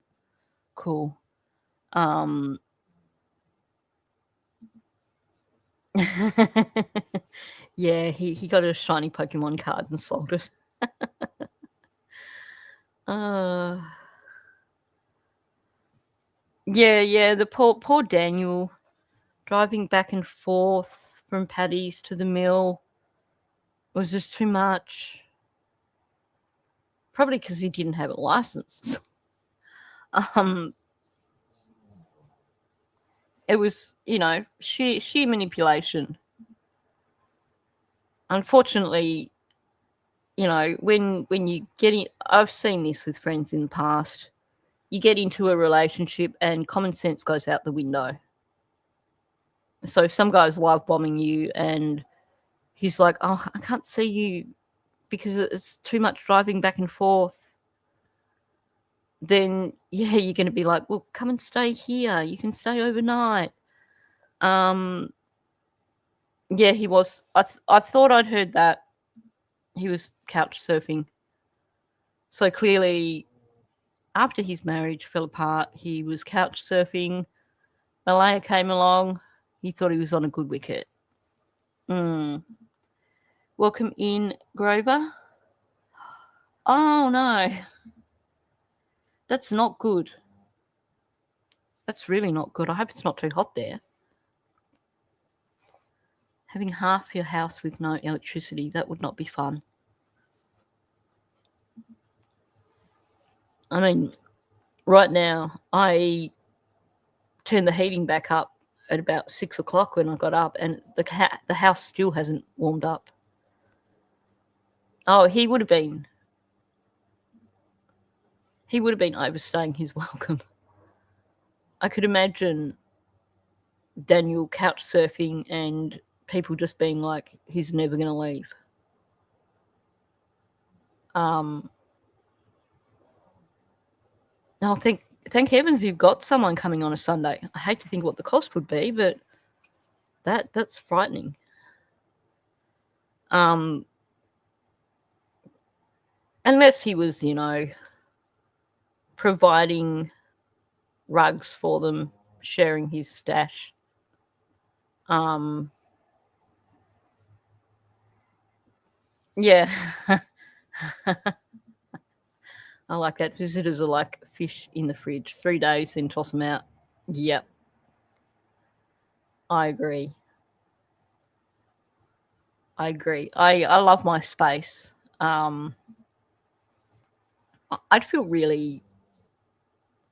Cool. Yeah, he got a shiny Pokemon card and sold it. Yeah, the poor Daniel driving back and forth from Paddy's to the mill was just too much. Probably because he didn't have a license. It was, sheer manipulation. Unfortunately, when you get in, I've seen this with friends in the past. You get into a relationship and common sense goes out the window. So if some guy's love bombing you and he's like, oh, I can't see you because it's too much driving back and forth, then yeah, you're going to be like, well, come and stay here. You can stay overnight. Yeah, he was. I thought I'd heard that he was couch surfing. So clearly, after his marriage fell apart, he was couch surfing. Malaya came along. He thought he was on a good wicket. Welcome in, Grover. Oh, no. That's not good. That's really not good. I hope it's not too hot there. Having half your house with no electricity, that would not be fun. I mean, right now, I turned the heating back up at about 6 o'clock when I got up, and the house still hasn't warmed up. Oh, he would have been overstaying his welcome. I could imagine Daniel couch surfing and people just being like, he's never going to leave. Thank heavens you've got someone coming on a Sunday. I hate to think what the cost would be, but that's frightening. Unless he was, providing rugs for them, sharing his stash. Yeah. I like that. Visitors are like fish in the fridge. 3 days, then toss them out. Yep. I agree. I love my space. I'd feel really,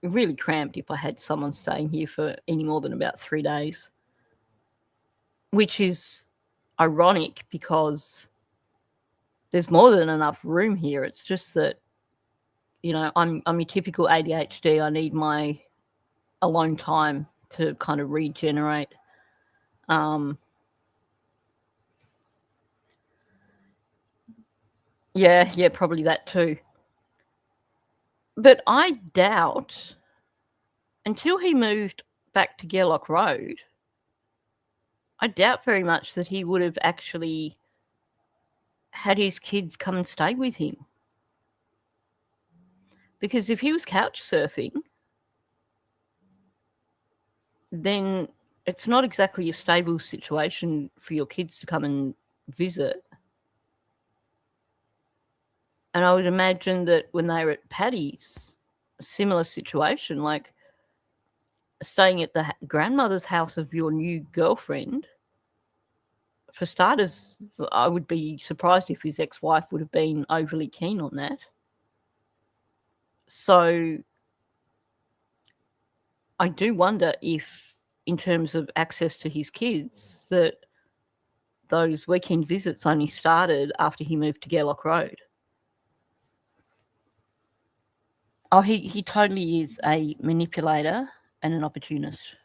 really cramped if I had someone staying here for any more than about 3 days, which is ironic because there's more than enough room here. It's just that, I'm your typical ADHD. I need my alone time to kind of regenerate. Yeah, probably that too. But I doubt, until he moved back to Gerlock Road, I doubt very much that he would have actually had his kids come and stay with him. Because if he was couch surfing, then it's not exactly a stable situation for your kids to come and visit. And I would imagine that when they were at Paddy's, a similar situation, like staying at the grandmother's house of your new girlfriend, for starters, I would be surprised if his ex-wife would have been overly keen on that. So I do wonder if, in terms of access to his kids, that those weekend visits only started after he moved to Gerlock Road. Oh, he totally is a manipulator and an opportunist.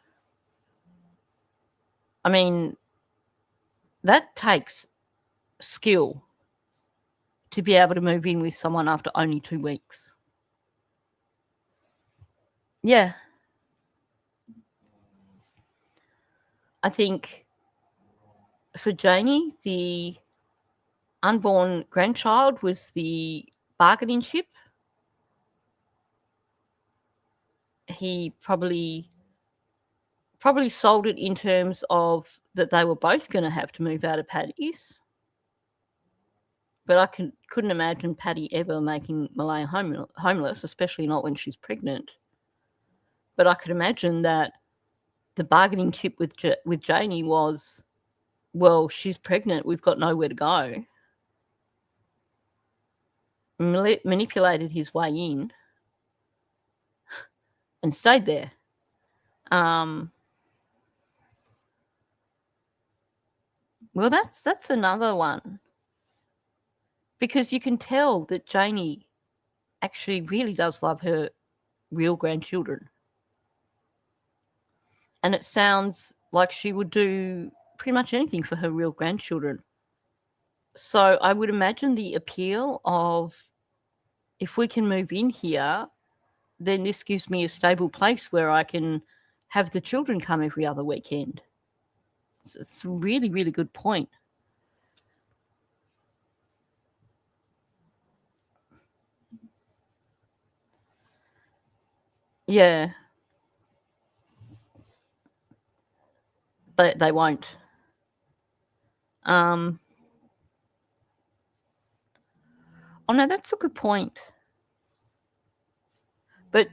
I mean, that takes skill to be able to move in with someone after only 2 weeks. Yeah. I think for Janie, the unborn grandchild was the bargaining chip. He probably sold it in terms of that they were both going to have to move out of Paddy's. But I couldn't imagine Paddy ever making Malaya homeless, especially not when she's pregnant. But I could imagine that the bargaining chip with Janie was, well, she's pregnant, we've got nowhere to go. Manipulated his way in and stayed there. Well, that's another one. Because you can tell that Janie actually really does love her real grandchildren. And it sounds like she would do pretty much anything for her real grandchildren. So I would imagine the appeal of, if we can move in here, then this gives me a stable place where I can have the children come every other weekend. It's a really, really good point. Yeah. But they won't. Oh, no, that's a good point. But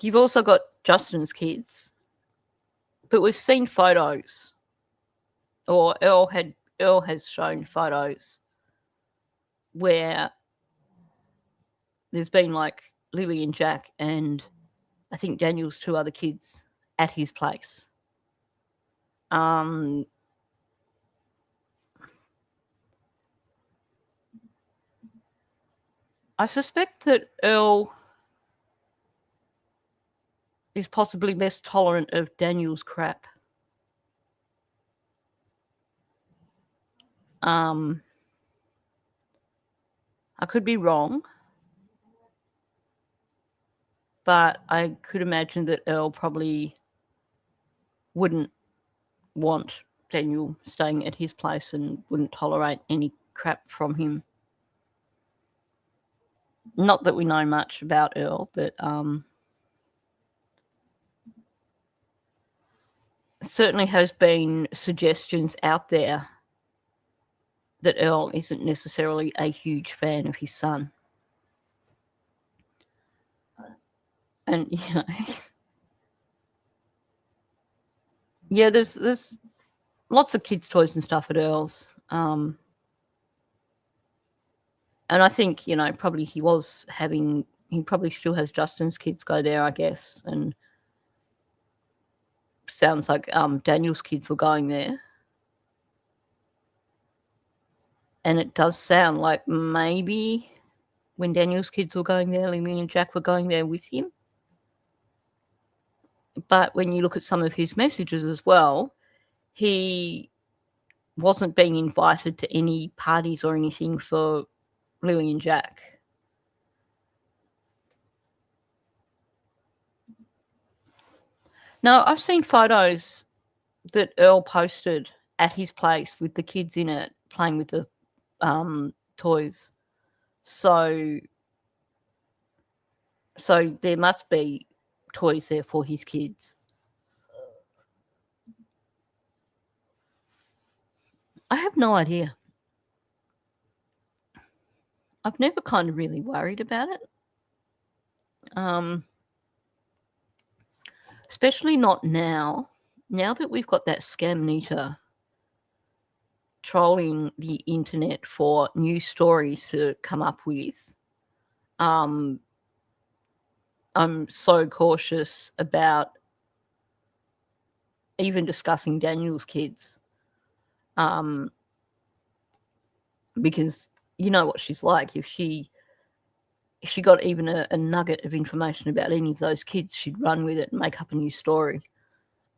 you've also got Justin's kids. But we've seen photos, or Earl has shown photos where there's been like Lily and Jack and I think Daniel's 2 other kids at his place. I suspect that Earl is possibly less tolerant of Daniel's crap. I could be wrong, but I could imagine that Earl probably wouldn't want Daniel staying at his place and wouldn't tolerate any crap from him. Not that we know much about Earl, but certainly has been suggestions out there that Earl isn't necessarily a huge fan of his son. And, yeah, there's lots of kids' toys and stuff at Earl's. And I think, probably he probably still has Justin's kids go there, I guess. And sounds like Daniel's kids were going there. And it does sound like maybe when Daniel's kids were going there, Lily and Jack were going there with him. But when you look at some of his messages as well, he wasn't being invited to any parties or anything for Lily and Jack. Now, I've seen photos that Earl posted at his place with the kids in it playing with the toys. So there must be toys there for his kids. I have no idea. I've never kind of really worried about it. Especially not now. Now that we've got that scamneter trolling the internet for new stories to come up with, I'm so cautious about even discussing Daniel's kids. Because you know what she's like. If she got even a nugget of information about any of those kids, she'd run with it and make up a new story.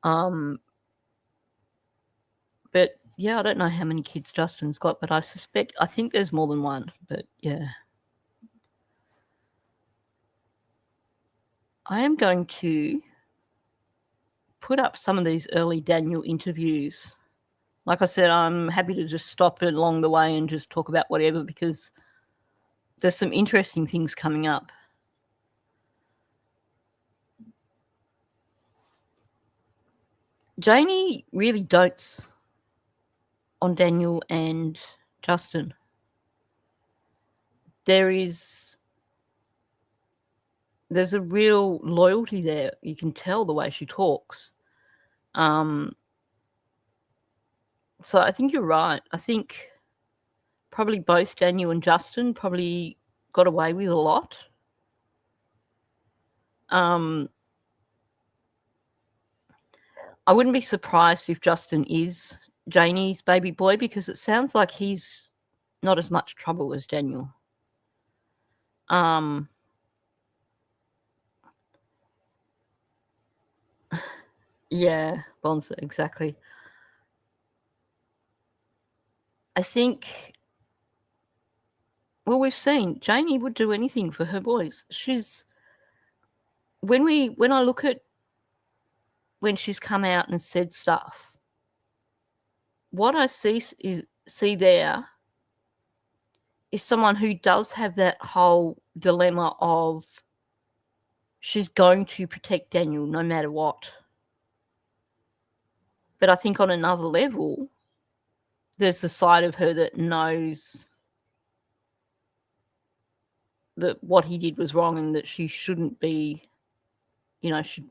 But yeah, I don't know how many kids Justin's got, but I think there's more than one. But yeah. I am going to put up some of these early Daniel interviews. Like I said, I'm happy to just stop it along the way and just talk about whatever, because there's some interesting things coming up. Janie really dotes on Daniel and Justin. There's a real loyalty there. You can tell the way she talks. So I think you're right. I think probably both Daniel and Justin probably got away with a lot. I wouldn't be surprised if Justin is Janie's baby boy, because it sounds like he's not as much trouble as Daniel. Yeah, Bonza, exactly. I think, well, we've seen Janie would do anything for her boys. When I look at when she's come out and said stuff, what I see there is someone who does have that whole dilemma of she's going to protect Daniel no matter what. But I think on another level, there's the side of her that knows that what he did was wrong and that she shouldn't be,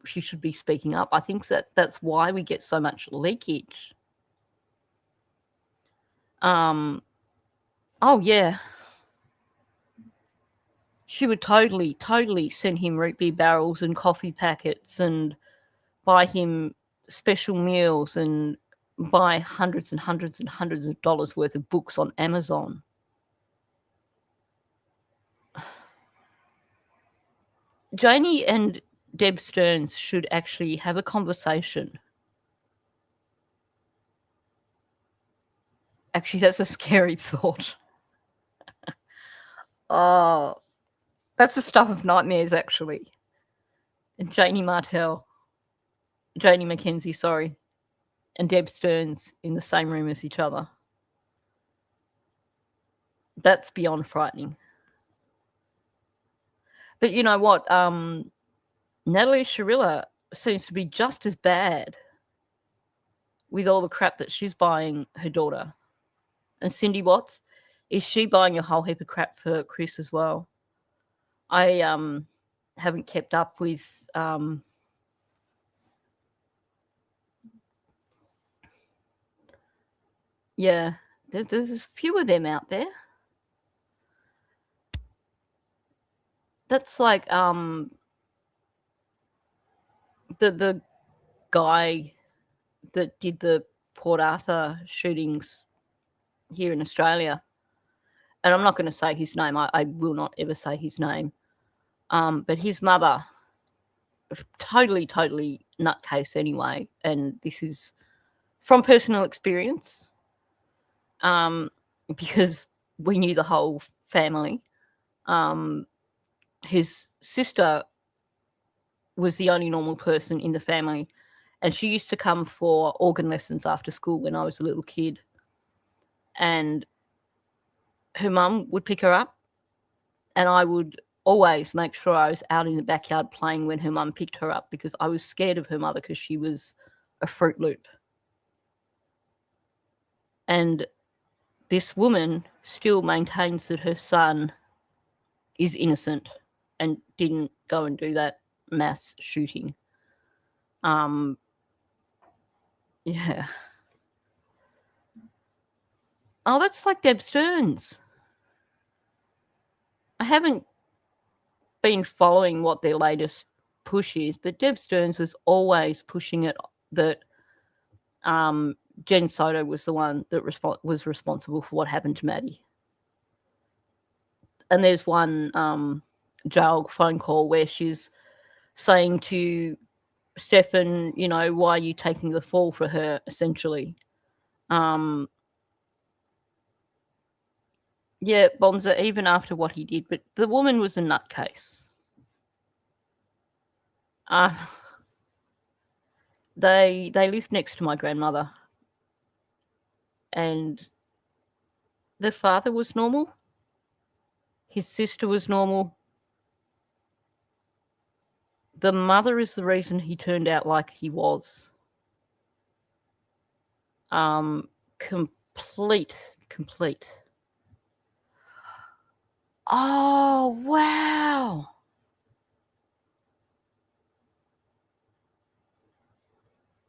she should be speaking up. I think that's why we get so much leakage. Oh, yeah. She would totally send him root beer barrels and coffee packets and buy him special meals and buy hundreds and hundreds and hundreds of dollars worth of books on Amazon. Janie and Deb Stearns should actually have a conversation. Actually, that's a scary thought. Oh, that's the stuff of nightmares, actually. And Janie McKenzie, sorry. and Deb Stearns in the same room as each other. That's beyond frightening. But you know what? Natalie Sharilla seems to be just as bad with all the crap that she's buying her daughter. And Cindy Watts, is she buying a whole heap of crap for Chris as well? I haven't kept up with yeah, there's a few of them out there. That's like the guy that did the Port Arthur shootings here in Australia. And I'm not going to say his name. I will not ever say his name. But his mother, totally nutcase anyway. And this is from personal experience, because we knew the whole family. His sister was the only normal person in the family, and she used to come for organ lessons after school when I was a little kid. And her mum would pick her up, and I would always make sure I was out in the backyard playing when her mum picked her up, because I was scared of her mother because she was a Fruit Loop. And this woman still maintains that her son is innocent and didn't go and do that mass shooting. Yeah. Oh, that's like Deb Stearns. I haven't been following what their latest push is, but Deb Stearns was always pushing it that Jen Soto was the one that was responsible for what happened to Maddie. And there's one jail phone call where she's saying to Stefan, you know, why are you taking the fall for her, essentially? Yeah, Bonza, even after what he did, but the woman was a nutcase. They lived next to my grandmother, and the father was normal. His sister was normal. The mother is the reason he turned out like he was. Complete. Oh, wow.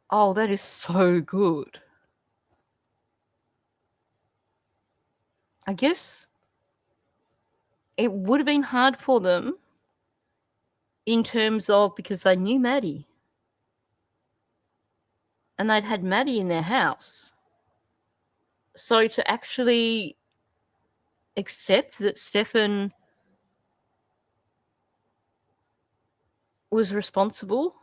Oh, that is so good. I guess it would have been hard for them in terms of, because they knew Maddie. And they'd had Maddie in their house. So to actually accept that Stefan was responsible,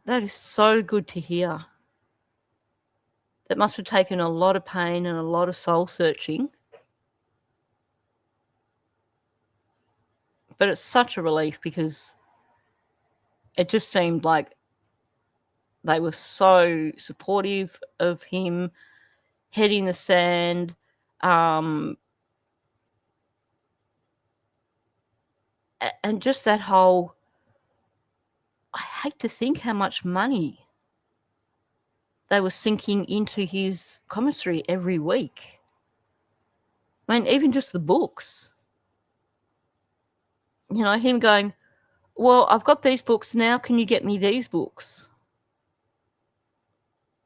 that is so good to hear. That must have taken a lot of pain and a lot of soul searching. But it's such a relief, because it just seemed like they were so supportive of him, head in the sand. And just that whole, I hate to think how much money they were sinking into his commissary every week. I mean, even just the books. You know, him going, well, I've got these books now, can you get me these books?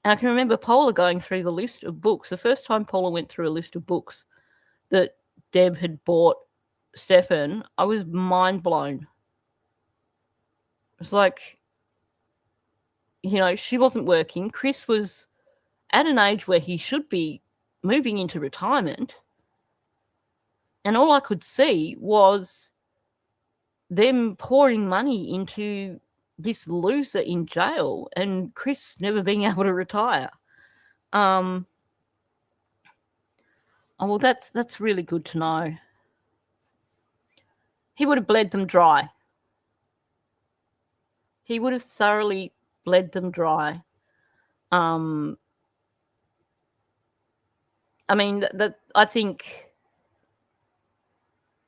And I can remember Paula going through the list of books. The first time Paula went through a list of books that Deb had bought Stefan, I was mind blown. It was like, you know, she wasn't working. Chris was at an age where he should be moving into retirement. And all I could see was them pouring money into this loser in jail, and Chris never being able to retire. Oh, well, that's really good to know. He would have bled them dry. He would have thoroughly bled them dry. I mean, I think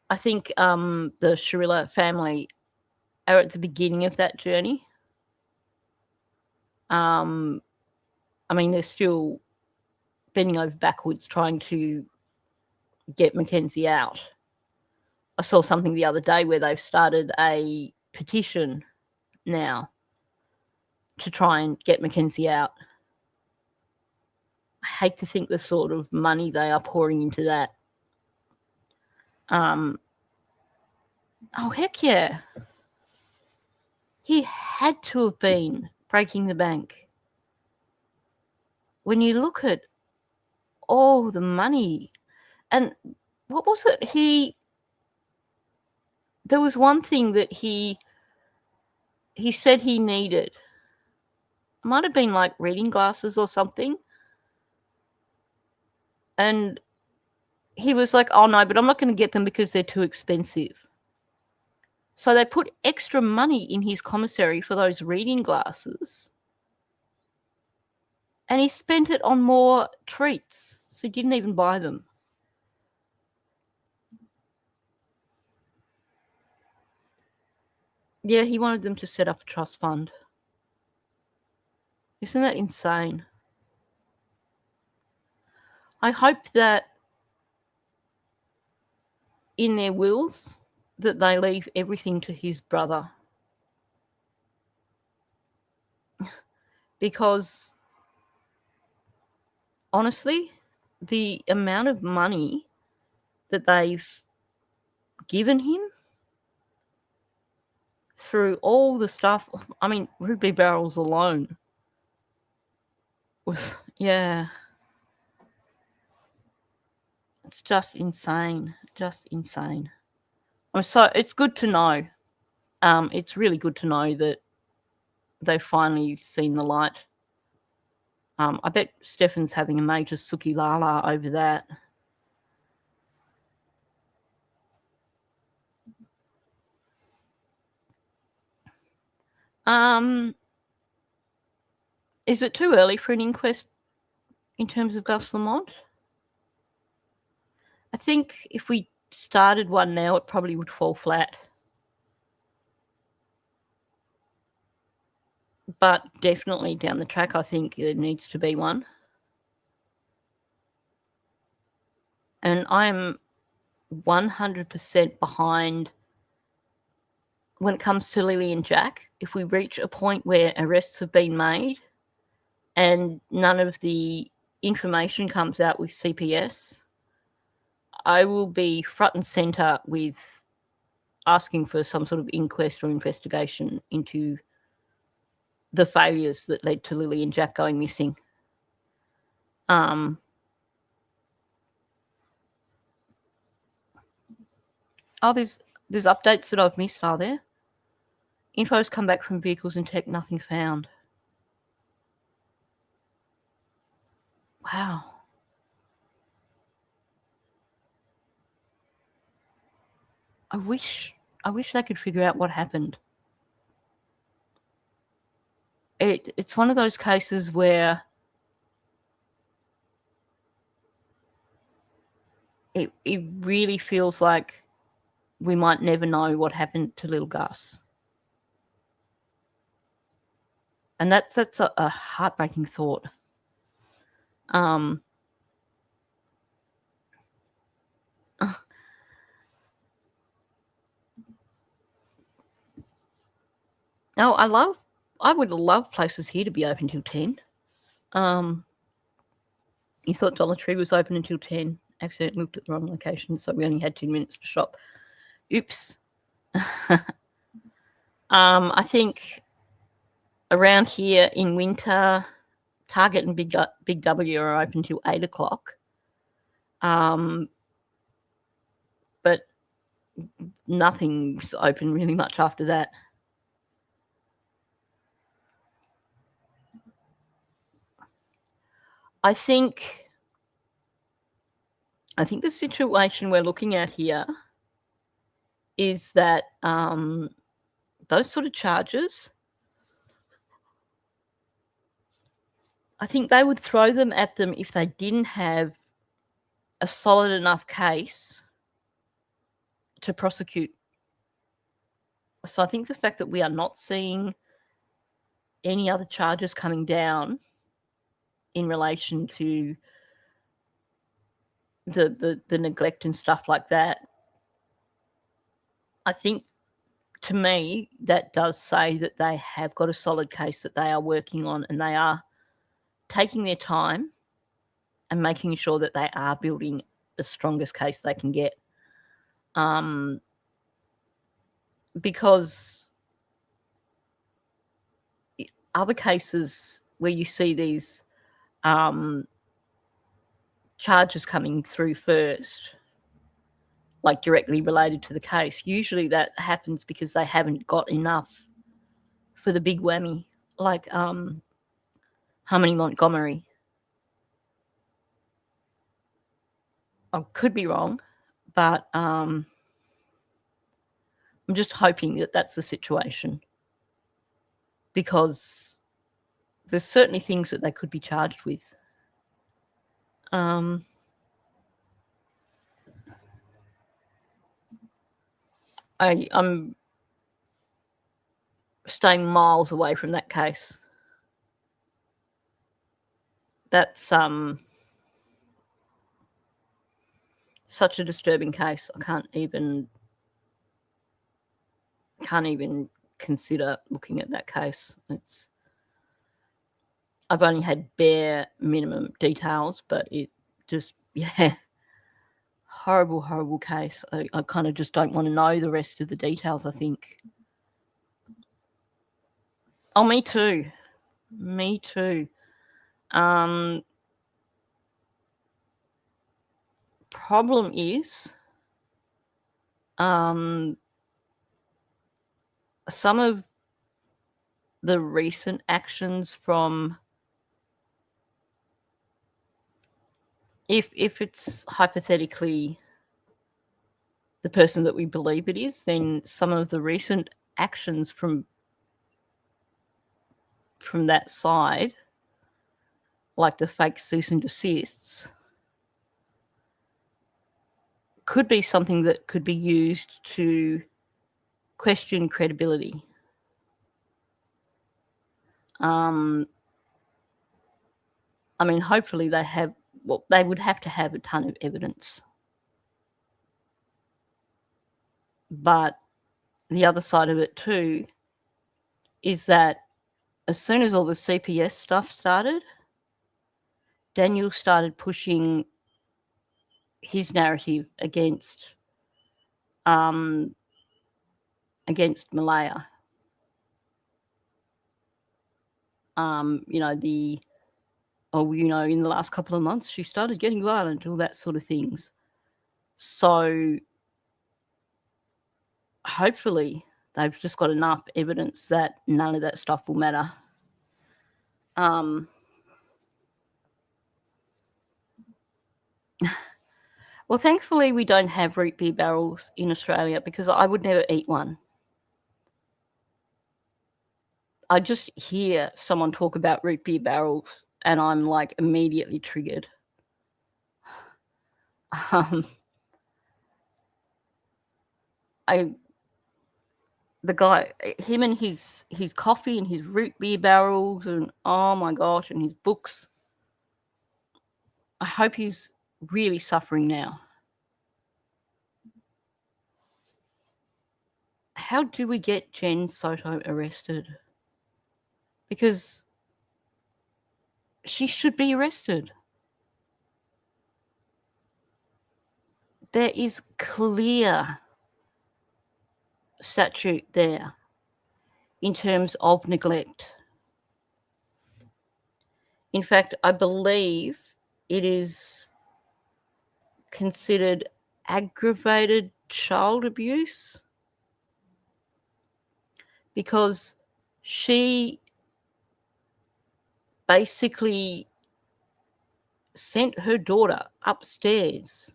the Sharilla family are at the beginning of that journey. I mean, they're still bending over backwards trying to get Mackenzie out. I saw something the other day where they've started a petition now to try and get Mackenzie out. I hate to think the sort of money they are pouring into that. Oh, heck yeah. He had to have been breaking the bank. When you look at all the money, and what was it? There was one thing that he said he needed. It might have been like reading glasses or something. And he was like, oh no, but I'm not going to get them because they're too expensive. So they put extra money in his commissary for those reading glasses. And he spent it on more treats. So he didn't even buy them. Yeah, he wanted them to set up a trust fund. Isn't that insane? I hope that in their wills that they leave everything to his brother. Because honestly, the amount of money that they've given him through all the stuff, I mean, Ruby Barrels alone was, yeah. It's just insane. Just insane. So it's good to know. It's really good to know that they've finally seen the light. I bet Stefan's having a major Suki Lala over that. Is it too early for an inquest in terms of Gus Lamont? I think if we started one now, it probably would fall flat. But definitely down the track, I think there needs to be one. And I'm 100% behind when it comes to Lily and Jack. If we reach a point where arrests have been made and none of the information comes out with CPS, I will be front and centre with asking for some sort of inquest or investigation into the failures that led to Lily and Jack going missing. There's updates that I've missed, are there? Info's come back from vehicles and tech, nothing found. Wow. I wish they could figure out what happened. It's one of those cases where it really feels like we might never know what happened to little Gus. And that's a heartbreaking thought. I would love places here to be open till 10. You thought Dollar Tree was open until 10. Accidentally looked at the wrong location, so we only had 2 minutes to shop. Oops. I think around here in winter, Target and Big W are open till 8 o'clock. But nothing's open really much after that. I think the situation we're looking at here is that those sort of charges I think they would throw them at them if they didn't have a solid enough case to prosecute. So I think the fact that we are not seeing any other charges coming down in relation to the neglect and stuff like that, I think, to me, that does say that they have got a solid case that they are working on, and they are taking their time and making sure that they are building the strongest case they can get. Because other cases where you see these charges coming through first, like directly related to the case, usually that happens because they haven't got enough for the big whammy, like Harmony Montgomery. I could be wrong, but I'm just hoping that that's the situation, because there's certainly things that they could be charged with. I'm staying miles away from that case. That's such a disturbing case. I can't even consider looking at that case. I've only had bare minimum details, but it just, yeah, horrible case. I kind of just don't want to know the rest of the details, I think. Oh, me too. Problem is, some of the recent actions from, if it's hypothetically the person that we believe it is, then some of the recent actions from that side, like the fake cease and desists, could be something that could be used to question credibility. I mean, hopefully they would have to have a ton of evidence. But the other side of it too is that as soon as all the CPS stuff started, Daniel started pushing his narrative against Malaya. In the last couple of months she started getting violent, all that sort of things. So hopefully they've just got enough evidence that none of that stuff will matter. Well, thankfully we don't have root beer barrels in Australia, because I would never eat one. I just hear someone talk about root beer barrels and I'm like immediately triggered. The guy, him and his coffee and his root beer barrels, and oh my gosh, and his books. I hope he's really suffering now. How do we get Jen Soto arrested? Because she should be arrested. There is clear statute there in terms of neglect. In fact, I believe it is considered aggravated child abuse, because she basically sent her daughter upstairs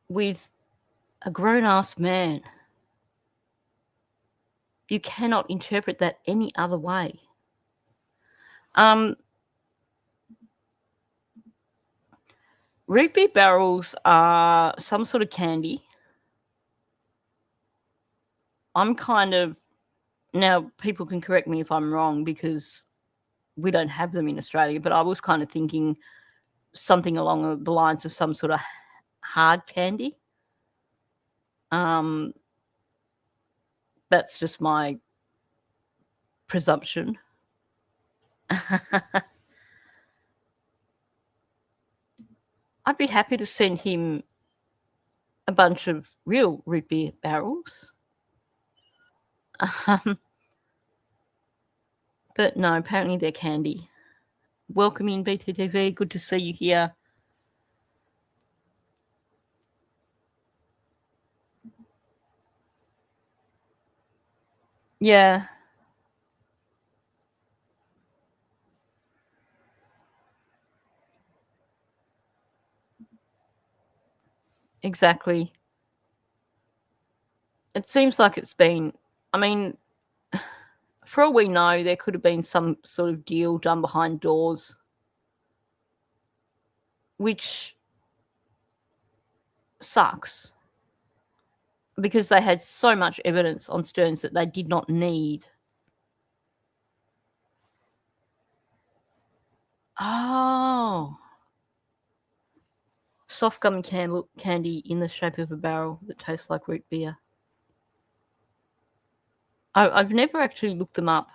with a grown-ass man. You cannot interpret that any other way. Root beer barrels are some sort of candy. I'm kind of, now people can correct me if I'm wrong because we don't have them in Australia, but I was kind of thinking something along the lines of some sort of hard candy. That's just my presumption. I'd be happy to send him a bunch of real root beer barrels. But no, apparently they're candy. Welcome in, BTTV. Good to see you here. Yeah. Exactly. It seems like it's been, I mean, for all we know, there could have been some sort of deal done behind doors, which sucks because they had so much evidence on Stearns that they did not need. Oh. Soft gum candy in the shape of a barrel that tastes like root beer. I've never actually looked them up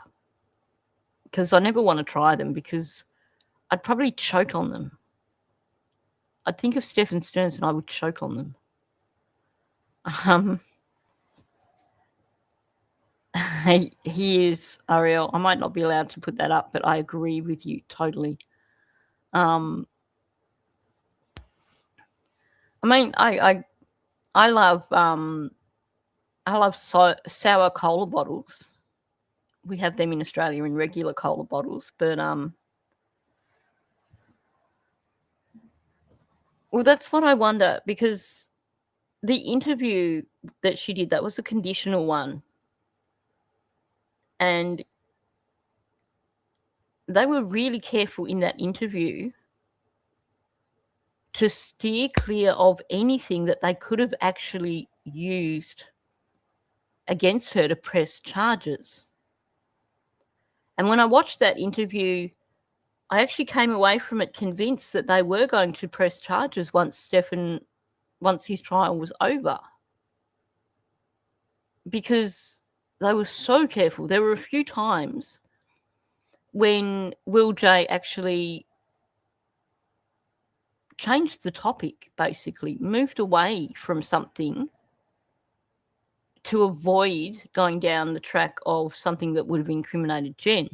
because I never want to try them because I'd probably choke on them. I'd think of Stephen Stearns and I would choke on them. He is, Ariel. I might not be allowed to put that up, but I agree with you totally. I mean, I love sour cola bottles. We have them in Australia in regular cola bottles, but well, that's what I wonder because the interview that she did, that was a conditional one, and they were really careful in that interview to steer clear of anything that they could have actually used against her to press charges. And when I watched that interview, I actually came away from it convinced that they were going to press charges once his trial was over. Because they were so careful. There were a few times when Will J actually changed the topic, basically, moved away from something to avoid going down the track of something that would have incriminated Jen.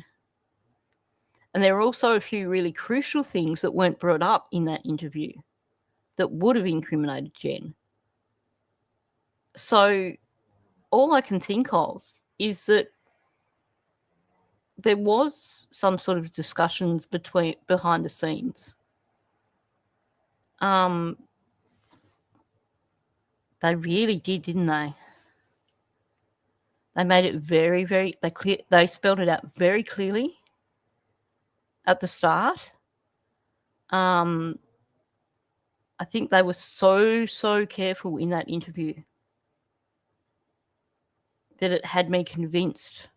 And there were also a few really crucial things that weren't brought up in that interview that would have incriminated Jen. So all I can think of is that there was some sort of discussions behind the scenes. They really did, didn't they? They made it very, very, they spelled it out very clearly at the start. I think they were so careful in that interview that it had me convinced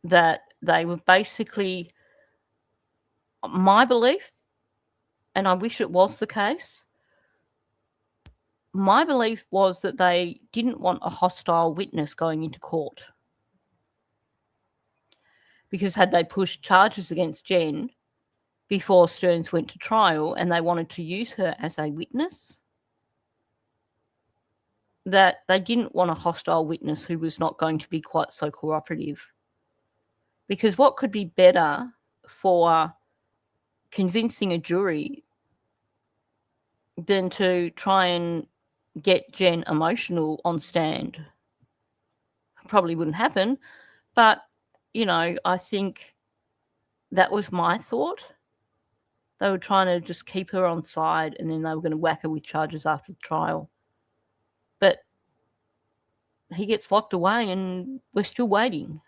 that they were basically, my belief, and I wish it was the case, my belief was that they didn't want a hostile witness going into court. Because had they pushed charges against Jen before Stearns went to trial and they wanted to use her as a witness, that they didn't want a hostile witness who was not going to be quite so cooperative. Because what could be better for convincing a jury than to try and get Jen emotional on stand? Probably wouldn't happen, but, you know, I think that was my thought. They were trying to just keep her on side and then they were going to whack her with charges after the trial. But he gets locked away and we're still waiting.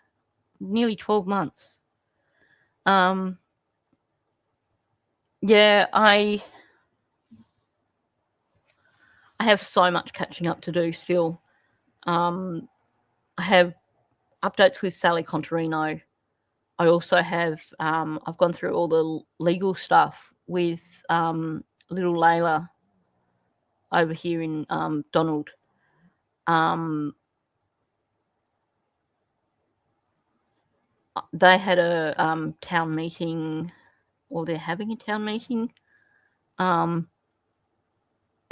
nearly 12 months. Yeah, I have so much catching up to do still. I have updates with Sally Contarino. I also have, I've gone through all the legal stuff with little Layla over here in Donald. They had a town meeting, or they're having a town meeting. And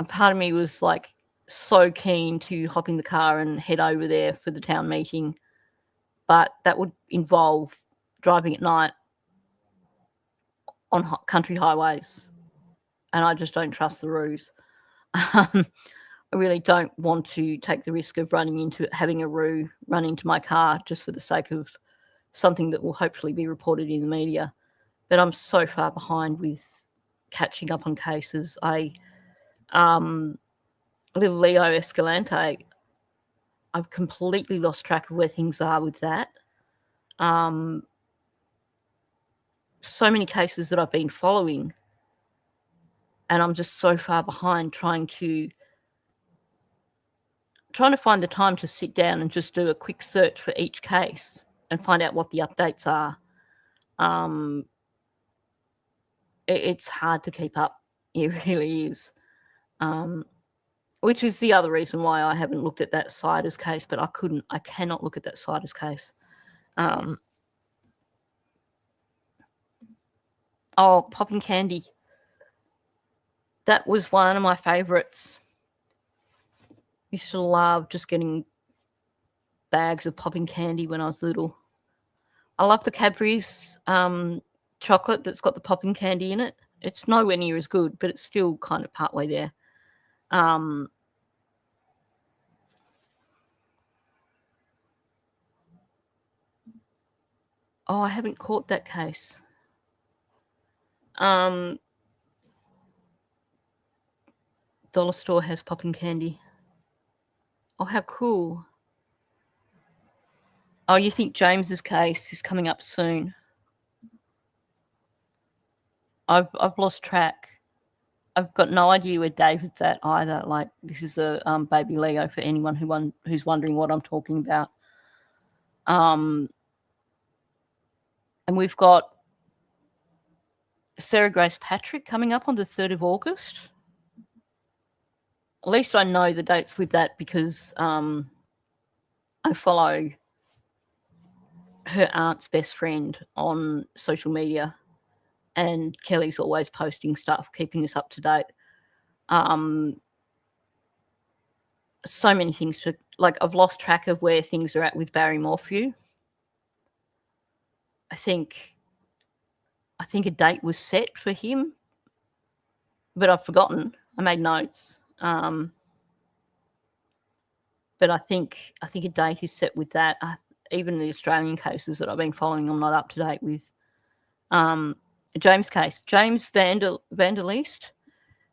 part of me was like so keen to hop in the car and head over there for the town meeting, but that would involve driving at night on country highways, and I just don't trust the roos. I really don't want to take the risk of having a roo run into my car just for the sake of something that will hopefully be reported in the media. But I'm so far behind with catching up on cases. Little Leo Escalante, I've completely lost track of where things are with that. So many cases that I've been following, and I'm just so far behind trying to find the time to sit down and just do a quick search for each case and find out what the updates are. It's hard to keep up. It really is. Which is the other reason why I haven't looked at that Siders case, but I cannot look at that Siders case. Popping candy. That was one of my favourites. Used to love just getting bags of popping candy when I was little. I love the Cadbury's chocolate that's got the popping candy in it. It's nowhere near as good, but it's still kind of partway there. I haven't caught that case. Dollar store has popping candy. Oh, how cool. Oh, you think James's case is coming up soon? I've lost track. I've got no idea where David's at either. Like, this is a baby Leo for anyone who's wondering what I'm talking about. And we've got Sarah Grace Patrick coming up on the 3rd of August. At least I know the dates with that because I follow her aunt's best friend on social media, and Kelly's always posting stuff, keeping us up to date. So many things I've lost track of where things are at with Barry Morphew. I think a date was set for him, but I've forgotten. I made notes. But I think a date is set with that. Even the Australian cases that I've been following, I'm not up to date with. James case, James Vanderleest.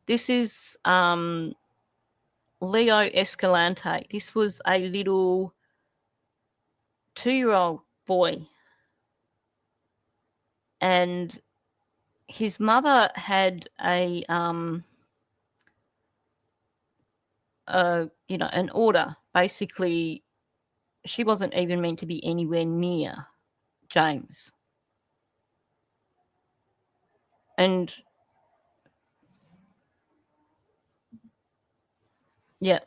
This is Leo Escalante. This was a little 2-year-old boy, and his mother had an order. Basically, she wasn't even meant to be anywhere near James. And yeah,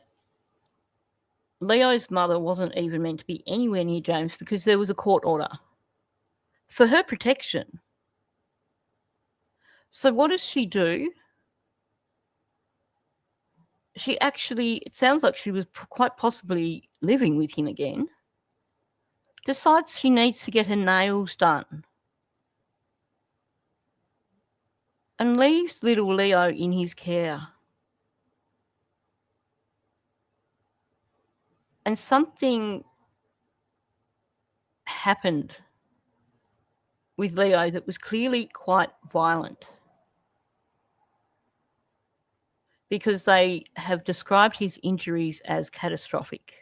Leo's mother wasn't even meant to be anywhere near James because there was a court order for her protection. So what does she do? She actually, it sounds like she was quite possibly living with him again, decides she needs to get her nails done, and leaves little Leo in his care. And something happened with Leo that was clearly quite violent, because they have described his injuries as catastrophic.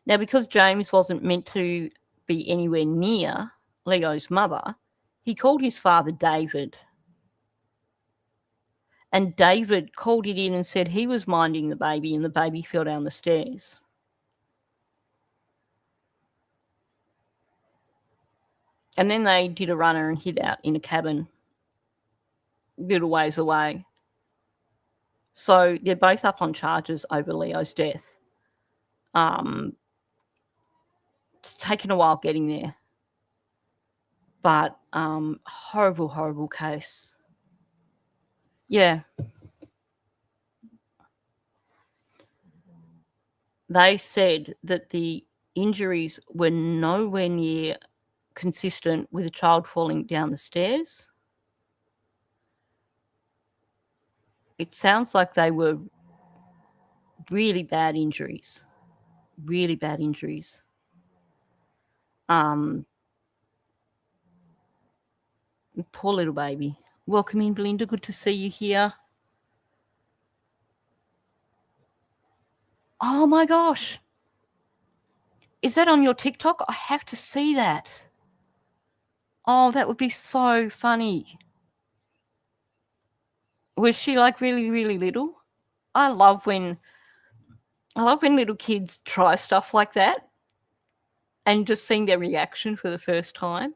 Now, because James wasn't meant to be anywhere near Leo's mother, he called his father David. And David called it in and said he was minding the baby and the baby fell down the stairs. And then they did a runner and hid out in a cabin a little ways away. So they're both up on charges over Leo's death. It's taken a while getting there. But horrible, horrible case. Yeah. They said that the injuries were nowhere near consistent with a child falling down the stairs. It sounds like they were really bad injuries. Really bad injuries. Poor little baby. Welcome in, Belinda. Good to see you here. Oh my gosh. Is that on your TikTok? I have to see that. Oh, that would be so funny. Was she like really, really little? I love when little kids try stuff like that and just seeing their reaction for the first time.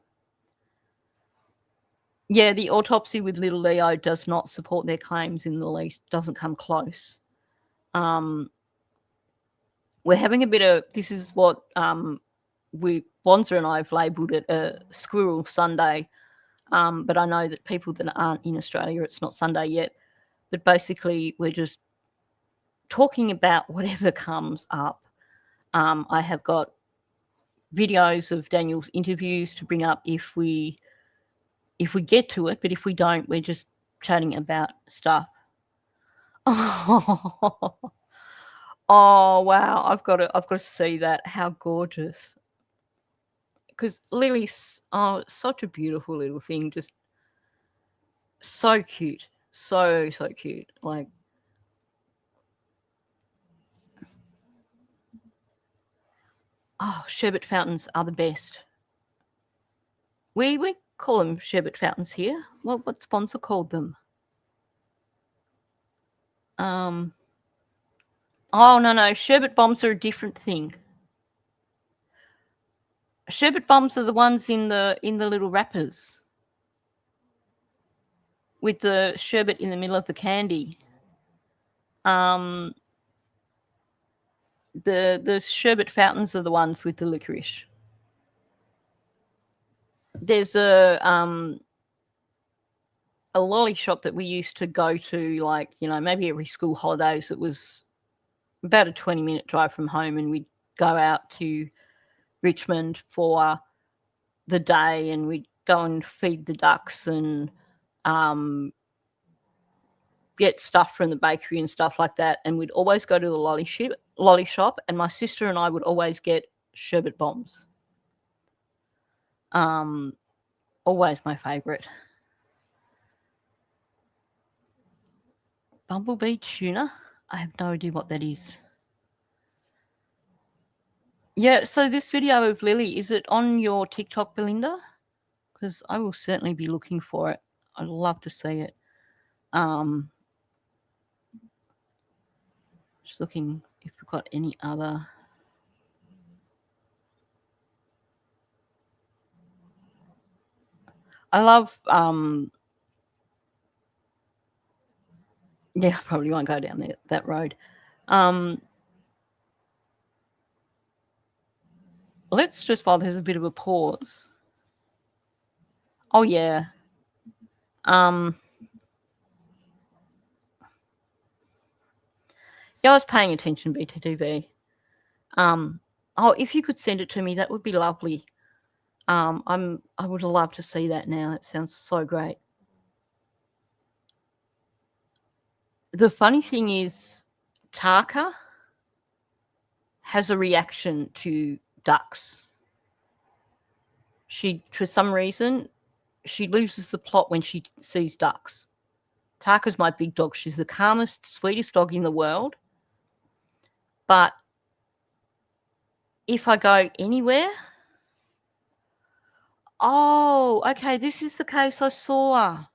Yeah, the autopsy with little Leo does not support their claims in the least, doesn't come close. We're having a bit of, this is what Bonza and I have labelled it a Squirrel Sunday, but I know that people that aren't in Australia, it's not Sunday yet, but basically we're just talking about whatever comes up. I have got videos of Daniel's interviews to bring up if we get to it, but if we don't, we're just chatting about stuff. Oh wow, I've got to see that. How gorgeous. Because Lily's such a beautiful little thing, just so cute. So cute. Like, oh, sherbet fountains are the best. We call them sherbet fountains here. What sponsor called them? Oh no, sherbet bombs are a different thing. Sherbet bombs are the ones in the little wrappers with the sherbet in the middle of the candy. The sherbet fountains are the ones with the licorice. There's a lolly shop that we used to go to, like, you know, maybe every school holidays. It was about a 20-minute drive from home, and we'd go out to Richmond for the day, and we'd go and feed the ducks and get stuff from the bakery and stuff like that. And we'd always go to the lolly shop, and my sister and I would always get sherbet bombs. Always my favourite. Bumblebee tuna? I have no idea what that is. Yeah, so this video of Lily, is it on your TikTok, Belinda? Because I will certainly be looking for it. I'd love to see it. Just looking if we've got any other. I love, yeah, I probably won't go down that road. Let's just, while there's a bit of a pause. Oh, yeah. Yeah, I was paying attention, BTTV. Oh, if you could send it to me, that would be lovely. I would love to see that now. It sounds so great. The funny thing is, Taka has a reaction to ducks. For some reason, she loses the plot when she sees ducks. Taka's my big dog. She's the calmest, sweetest dog in the world. But if I go anywhere. Oh, okay, this is the case I saw.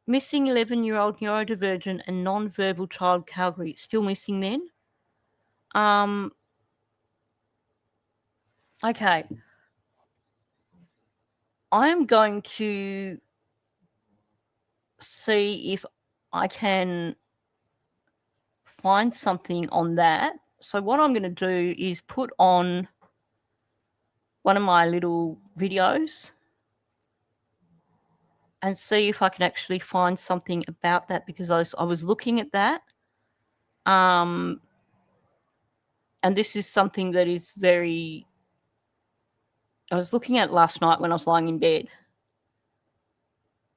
Missing 11-year-old neurodivergent and non-verbal child Calgary. Still missing then? Okay. I'm going to see if I can find something on that. So what I'm going to do is put on one of my little videos and see if I can actually find something about that, because I was looking at that. And this is something that is very... I was looking at it last night when I was lying in bed.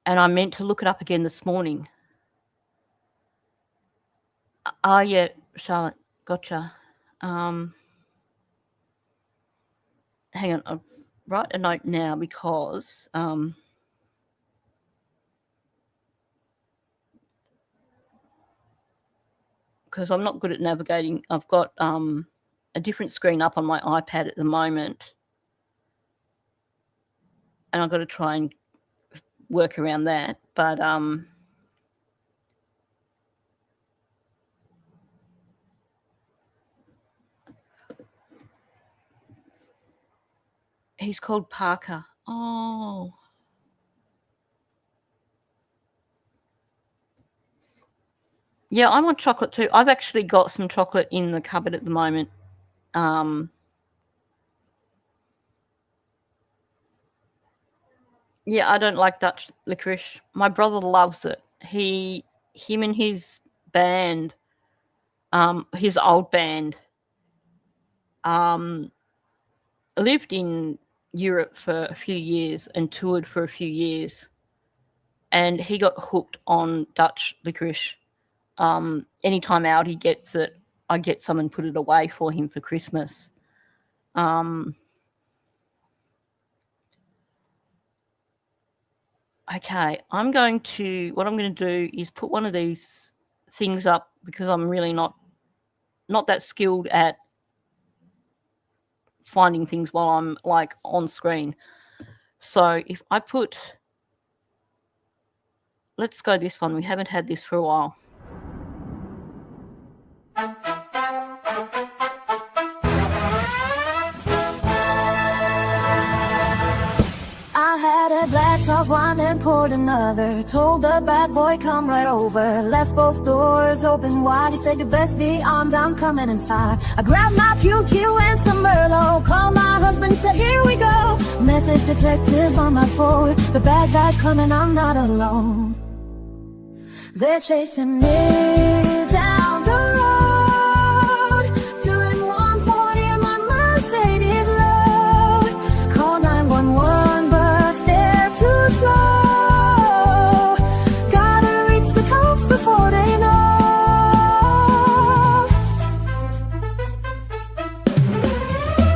And I meant to look it up again this morning. Yeah, Charlotte, gotcha. Hang on, I'll write a note now because I'm not good at navigating. I've got a different screen up on my iPad at the moment, and I've got to try and work around that. But he's called Parker. Oh. Yeah, I want chocolate too. I've actually got some chocolate in the cupboard at the moment. Yeah, I don't like Dutch licorice. My brother loves it. Him and his band, his old band, lived in Europe for a few years and toured for a few years. And he got hooked on Dutch licorice. Anytime out he gets it, I get some and put it away for him for Christmas. Okay, what I'm going to do is put one of these things up, because I'm really not that skilled at finding things while I'm like on screen. So if I put, let's go this one. We haven't had this for a while. I had a glass of wine and poured another. Told the bad boy come right over. Left both doors open wide. He said you best be armed, I'm coming inside. I grabbed my pew and some Merlot. Called my husband, said here we go. Message detectives on my phone. The bad guys coming, I'm not alone. They're chasing me down the road, doing 140 in my Mercedes load. Call 911, but they're too slow. Gotta reach the cops before they know.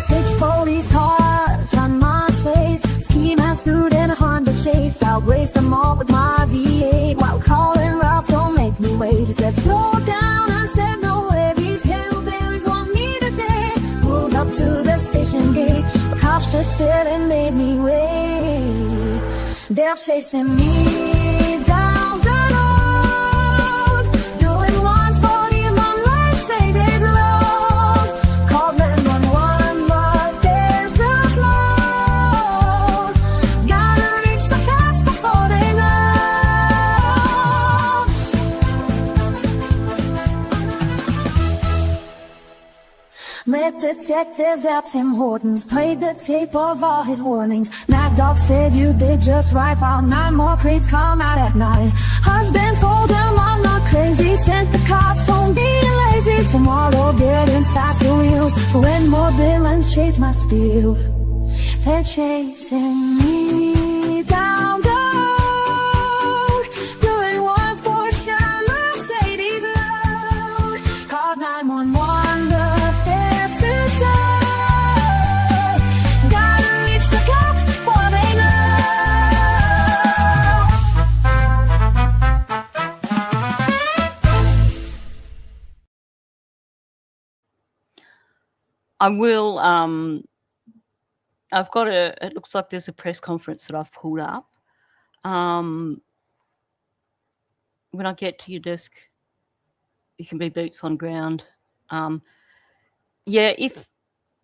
6 police cars on my face. Ski mask dude in a Honda Chase. I'll race them all with my V8 while calling Ralph. Don't make me wait. He said slow down. I said no way. These hillbillies want me today. Pulled up to the station gate. The cops just stared and made me wait. They're chasing me down the road, doing 140 in my Mercedes load. Called 911, but they're so slow. Gotta reach the cops before they know. Met detectives at Tim Hortons, played the tape of all his warnings. Mad Dog said you did just right, while 9 more crates come out at night. Husband told him I'm not crazy, sent the cops home being lazy. Tomorrow getting faster wheels, for when more villains chase my steel. They're chasing me down the road, doing 140 Mercedes load. Called 911, but they're too slow. Gotta reach the cops before they know. I will. I've got it looks like there's a press conference that I've pulled up. When I get to your desk, you can be boots on ground. Yeah,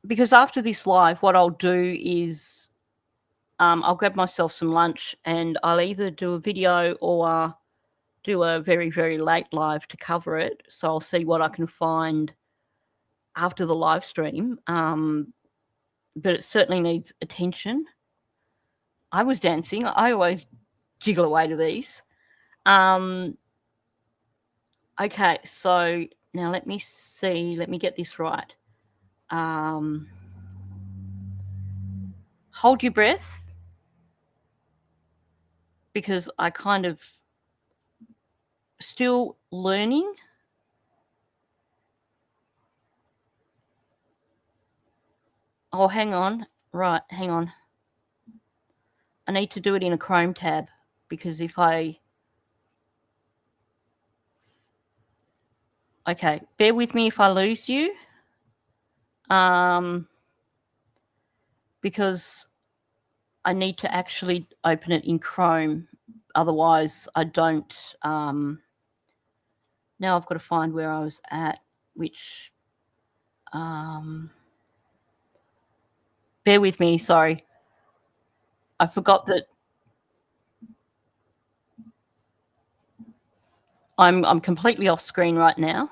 because after this live, what I'll do is I'll grab myself some lunch and I'll either do a video or do a very, very late live to cover it. So I'll see what I can find after the live stream. But it certainly needs attention. I was dancing. I always jiggle away to these. Okay, so now let me see. Let me get this right. Hold your breath, because I kind of still learning. Oh, hang on. Right, hang on. I need to do it in a Chrome tab, because if I... Okay, bear with me if I lose you. Because I need to actually open it in Chrome. Otherwise, I don't... now I've got to find where I was at, which... bear with me, sorry. I forgot that I'm completely off screen right now.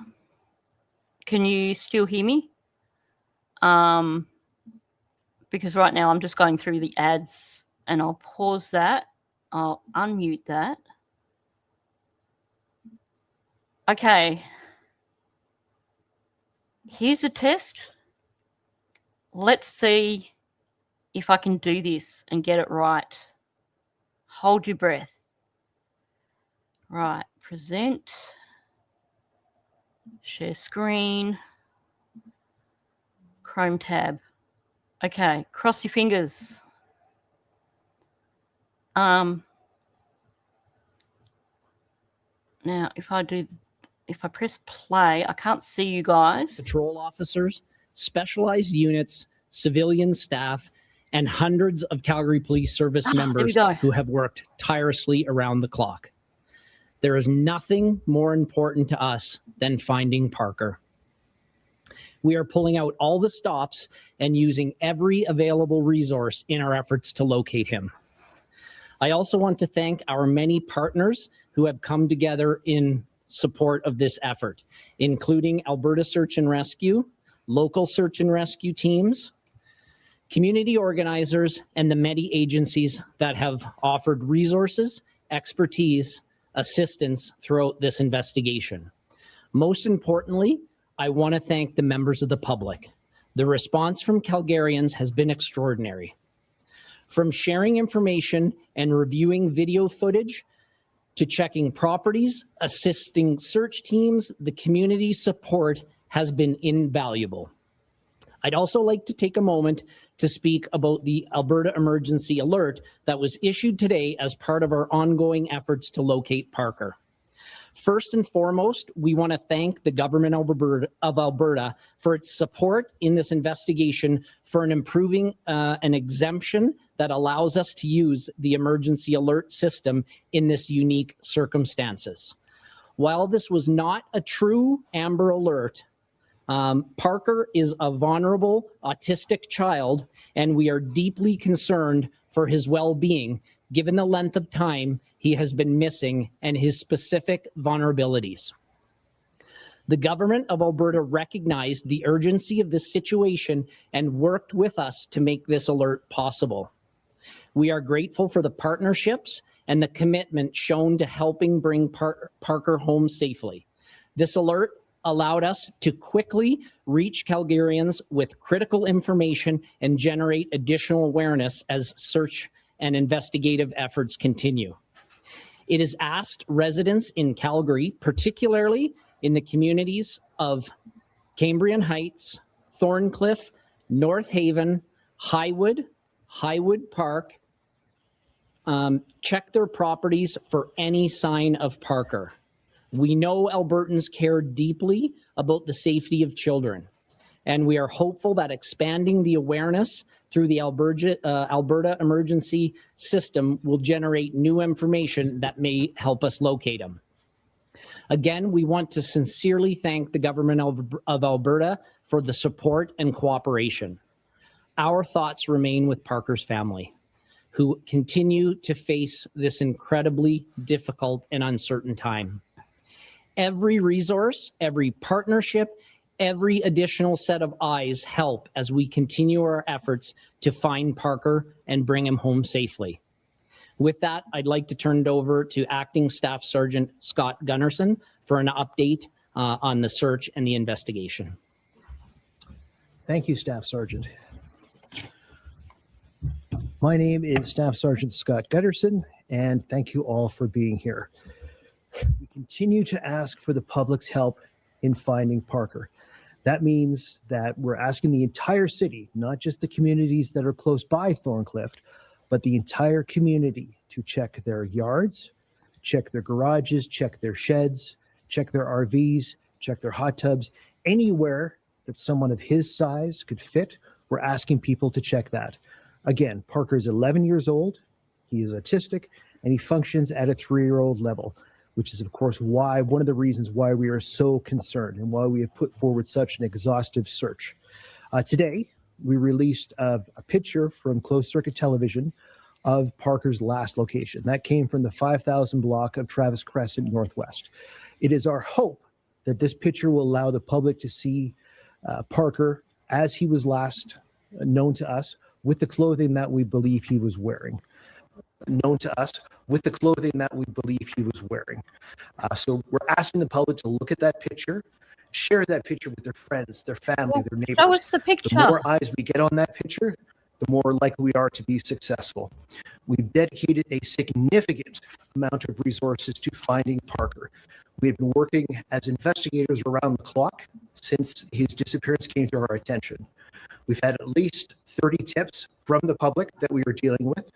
Can you still hear me? Because right now I'm just going through the ads, and I'll pause that. I'll unmute that. Okay. Here's a test. Let's see if I can do this and get it right. Hold your breath. Right, present. Share screen. Chrome tab. Okay, cross your fingers. Now, if I press play, I can't see you guys. Patrol officers, specialized units, civilian staff, and hundreds of Calgary Police Service members who have worked tirelessly around the clock. There is nothing more important to us than finding Parker. We are pulling out all the stops and using every available resource in our efforts to locate him. I also want to thank our many partners who have come together in support of this effort, including Alberta Search and Rescue, local search and rescue teams, community organizers, and the many agencies that have offered resources, expertise, assistance throughout this investigation. Most importantly, I want to thank the members of the public. The response from Calgarians has been extraordinary. From sharing information and reviewing video footage to checking properties, assisting search teams, the community support has been invaluable. I'd also like to take a moment to speak about the Alberta Emergency Alert that was issued today as part of our ongoing efforts to locate Parker. First and foremost, we want to thank the government of Alberta for its support in this investigation for improving an exemption that allows us to use the emergency alert system in this unique circumstances. While this was not a true Amber Alert, Parker is a vulnerable autistic child, and we are deeply concerned for his well-being given the length of time he has been missing and his specific vulnerabilities. The government of Alberta recognized the urgency of this situation and worked with us to make this alert possible. We are grateful for the partnerships and the commitment shown to helping bring Parker home safely. This alert allowed us to quickly reach Calgarians with critical information and generate additional awareness as search and investigative efforts continue. It has asked residents in Calgary, particularly in the communities of Cambrian Heights, Thorncliffe, North Haven, Highwood Park, check their properties for any sign of Parker. We know Albertans care deeply about the safety of children, And we are hopeful that expanding the awareness through the Alberta emergency system will generate new information that may help us locate him. Again, we want to sincerely thank the government of Alberta for the support and cooperation. Our thoughts remain with Parker's family, who continue to face this incredibly difficult and uncertain time. Every resource, every partnership, every additional set of eyes help as we continue our efforts to find Parker and bring him home safely. With that, I'd like to turn it over to Acting Staff Sergeant Scott Gunnarsson for an update on the search and the investigation. Thank you, Staff Sergeant. My name is Staff Sergeant Scott Gunnarsson, and thank you all for being here. We continue to ask for the public's help in finding Parker. That means that we're asking the entire city, not just the communities that are close by Thorncliffe, but the entire community to check their yards, check their garages, check their sheds, check their RVs, check their hot tubs, anywhere that someone of his size could fit. We're asking people to check that. Again, Parker is 11 years old, he is autistic, and he functions at a 3-year-old level, which is, of course, why one of the reasons why we are so concerned and why we have put forward such an exhaustive search. Today, we released a picture from closed circuit television of Parker's last location. That came from the 5,000 block of Travis Crescent Northwest. It is our hope that this picture will allow the public to see Parker as he was last known to us, with the clothing that we believe he was wearing. So we're asking the public to look at that picture, share that picture with their friends, their family, their neighbors. Show us the picture. The more eyes we get on that picture, the more likely we are to be successful. We've dedicated a significant amount of resources to finding Parker. We've been working as investigators around the clock since his disappearance came to our attention. We've had at least 30 tips from the public that we are dealing with.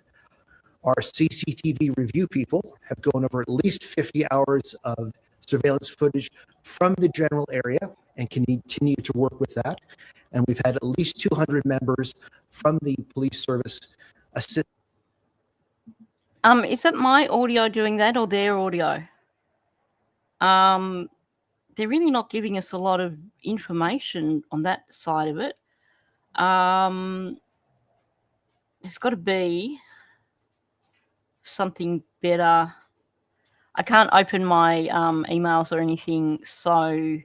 Our CCTV review people have gone over at least 50 hours of surveillance footage from the general area and can continue to work with that. And we've had at least 200 members from the police service assist. Is it my audio doing that or their audio? They're really not giving us a lot of information on that side of it. There's got to be something better. I can't open my emails or anything, so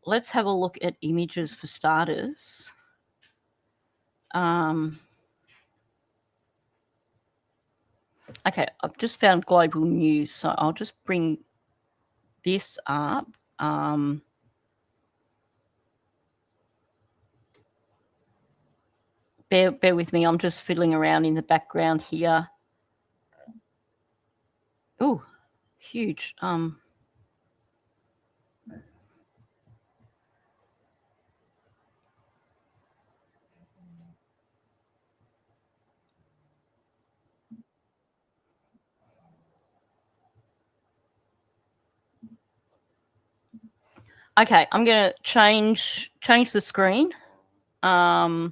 let's have a look at images for starters. Okay, I've just found global news, so I'll just bring this up. Bear with me, I'm just fiddling around in the background here. Oh, huge. Okay, I'm going to change the screen. So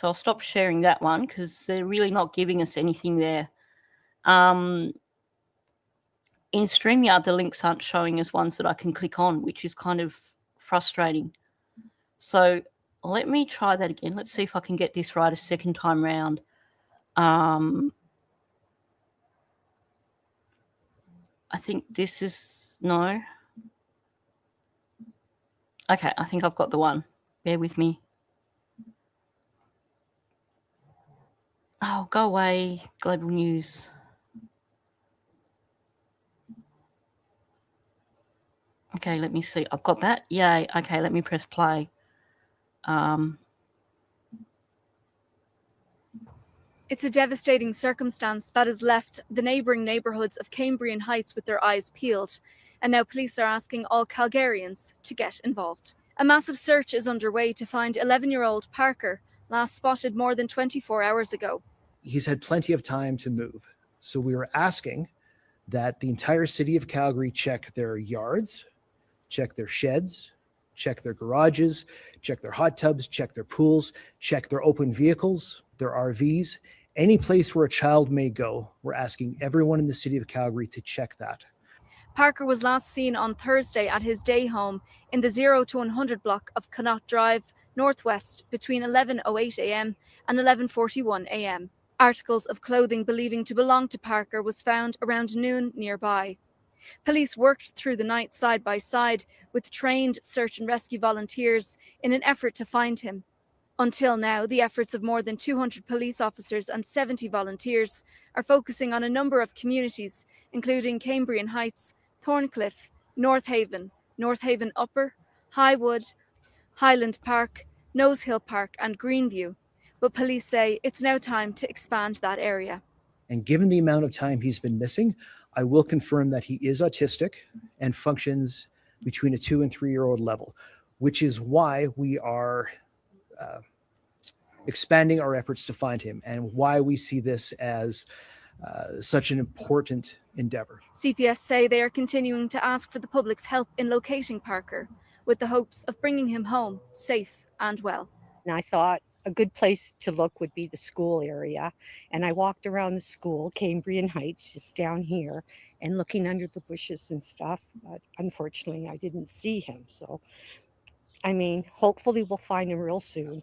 I'll stop sharing that one because they're really not giving us anything there. In StreamYard, the links aren't showing us ones that I can click on, which is kind of frustrating. So let me try that again. Let's see if I can get this right a second time round. I think this is, no. Okay, I think I've got the one. Bear with me. Oh, go away, global news. Okay, let me see. I've got that. Yay. Okay, let me press play. It's a devastating circumstance that has left the neighbouring neighbourhoods of Cambrian Heights with their eyes peeled, and now police are asking all Calgarians to get involved. A massive search is underway to find 11-year-old Parker, last spotted more than 24 hours ago. He's had plenty of time to move, so we were asking that the entire city of Calgary check their yards, check their sheds, check their garages, check their hot tubs, check their pools, check their open vehicles, their RVs, any place where a child may go. We're asking everyone in the city of Calgary to check that. Parker was last seen on Thursday at his day home in the 0 to 100 block of Connaught Drive, Northwest, between 11:08 a.m. and 11:41 a.m. Articles of clothing believing to belong to Parker was found around noon nearby. Police worked through the night side by side with trained search and rescue volunteers in an effort to find him. Until now, the efforts of more than 200 police officers and 70 volunteers are focusing on a number of communities, including Cambrian Heights, Thorncliffe, North Haven Upper, Highwood, Highland Park, Nose Hill Park and Greenview. But police say it's now time to expand that area. And given the amount of time he's been missing, I will confirm that he is autistic and functions between a 2 and 3-year-old level, which is why we are expanding our efforts to find him and why we see this as such an important endeavor. CPS say they are continuing to ask for the public's help in locating Parker, with the hopes of bringing him home safe and well. And I thought a good place to look would be the school area. And I walked around the school, Cambrian Heights, just down here, and looking under the bushes and stuff. But unfortunately, I didn't see him. So, I mean, hopefully we'll find him real soon.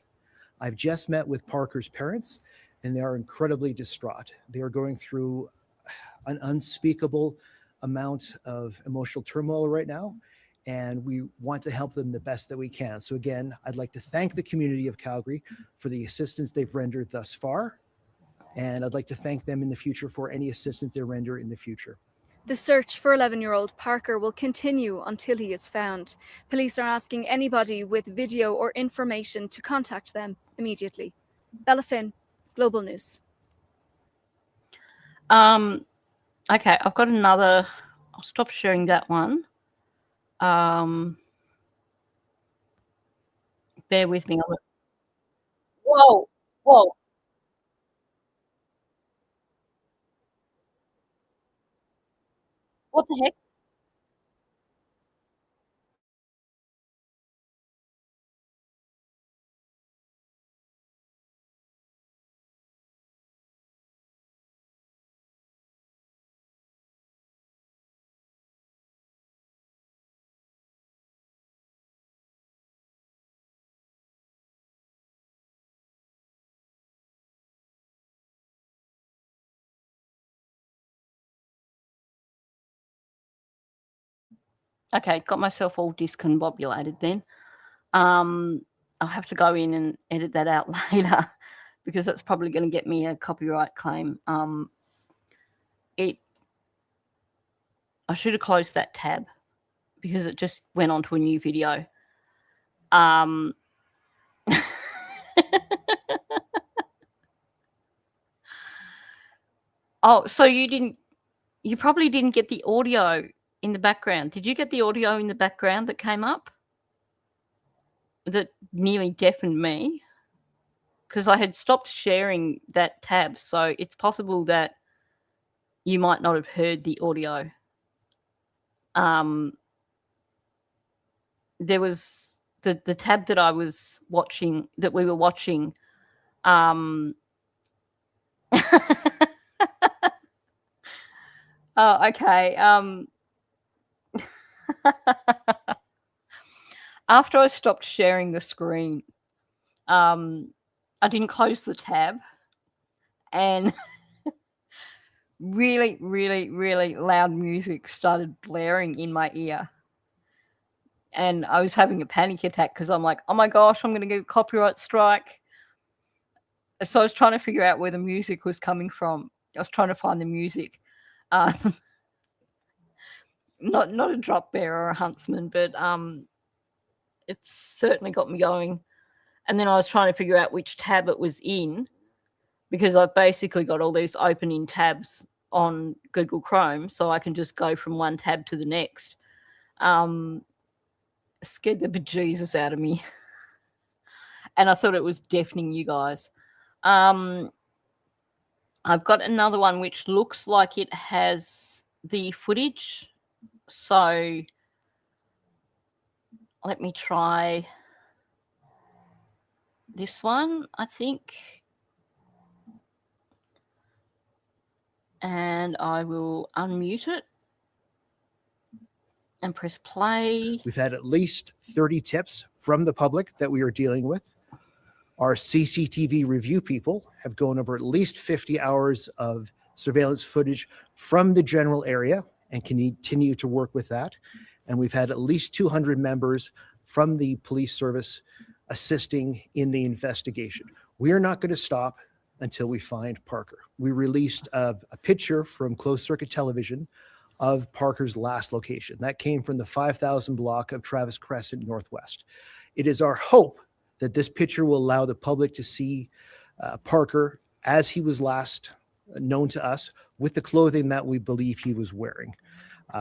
I've just met with Parker's parents, and they are incredibly distraught. They are going through an unspeakable amount of emotional turmoil right now, and we want to help them the best that we can. So again, I'd like to thank the community of Calgary for the assistance they've rendered thus far, and I'd like to thank them in the future for any assistance they render in the future. The search for 11-year-old Parker will continue until he is found. Police are asking anybody with video or information to contact them immediately. Bella Finn, Global News. Okay, I've got another. I'll stop sharing that one. Bear with me. Whoa. What the heck? Okay, got myself all discombobulated then. I'll have to go in and edit that out later because that's probably going to get me a copyright claim. I should have closed that tab because it just went on to a new video. Oh, so you probably didn't get the audio in the background. Did you get the audio in the background that came up? That nearly deafened me because I had stopped sharing that tab. So it's possible that you might not have heard the audio. There was the tab that I was watching, that we were watching. Oh, okay. After I stopped sharing the screen, I didn't close the tab, and really, really, really loud music started blaring in my ear. And I was having a panic attack because I'm like, oh my gosh, I'm going to get a copyright strike. So I was trying to figure out where the music was coming from. I was trying to find the music. Not a drop bear or a huntsman, but it certainly got me going. And then I was trying to figure out which tab it was in because I've basically got all these open in tabs on Google Chrome, so I can just go from one tab to the next. Scared the bejesus out of me. And I thought it was deafening you guys. I've got another one which looks like it has the footage. So let me try this one, I think. And I will unmute it and press play. We've had at least 30 tips from the public that we are dealing with. Our CCTV review people have gone over at least 50 hours of surveillance footage from the general area and continue to work with that. And we've had at least 200 members from the police service assisting in the investigation. We are not going to stop until we find Parker. We released a picture from closed circuit television of Parker's last location. That came from the 5,000 block of Travis Crescent Northwest. It is our hope that this picture will allow the public to see Parker as he was last known to us with the clothing that we believe he was wearing.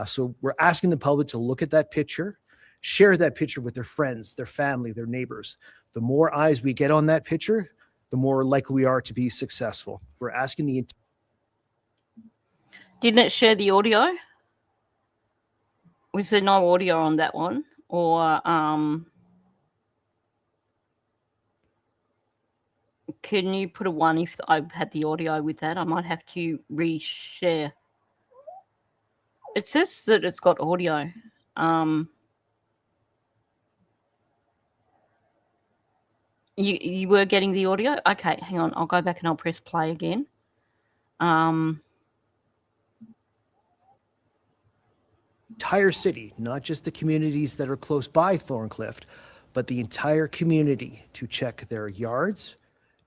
So we're asking the public to look at that picture, share that picture with their friends, their family, their neighbors. The more eyes we get on that picture, the more likely we are to be successful. We're asking the... Didn't it share the audio? Was there no audio on that one? Or can you put a 1 if I had the audio with that? I might have to reshare. It says that it's got audio. You were getting the audio? Okay, hang on. I'll go back and I'll press play again. Entire city, not just the communities that are close by Thorncliffe, but the entire community to check their yards,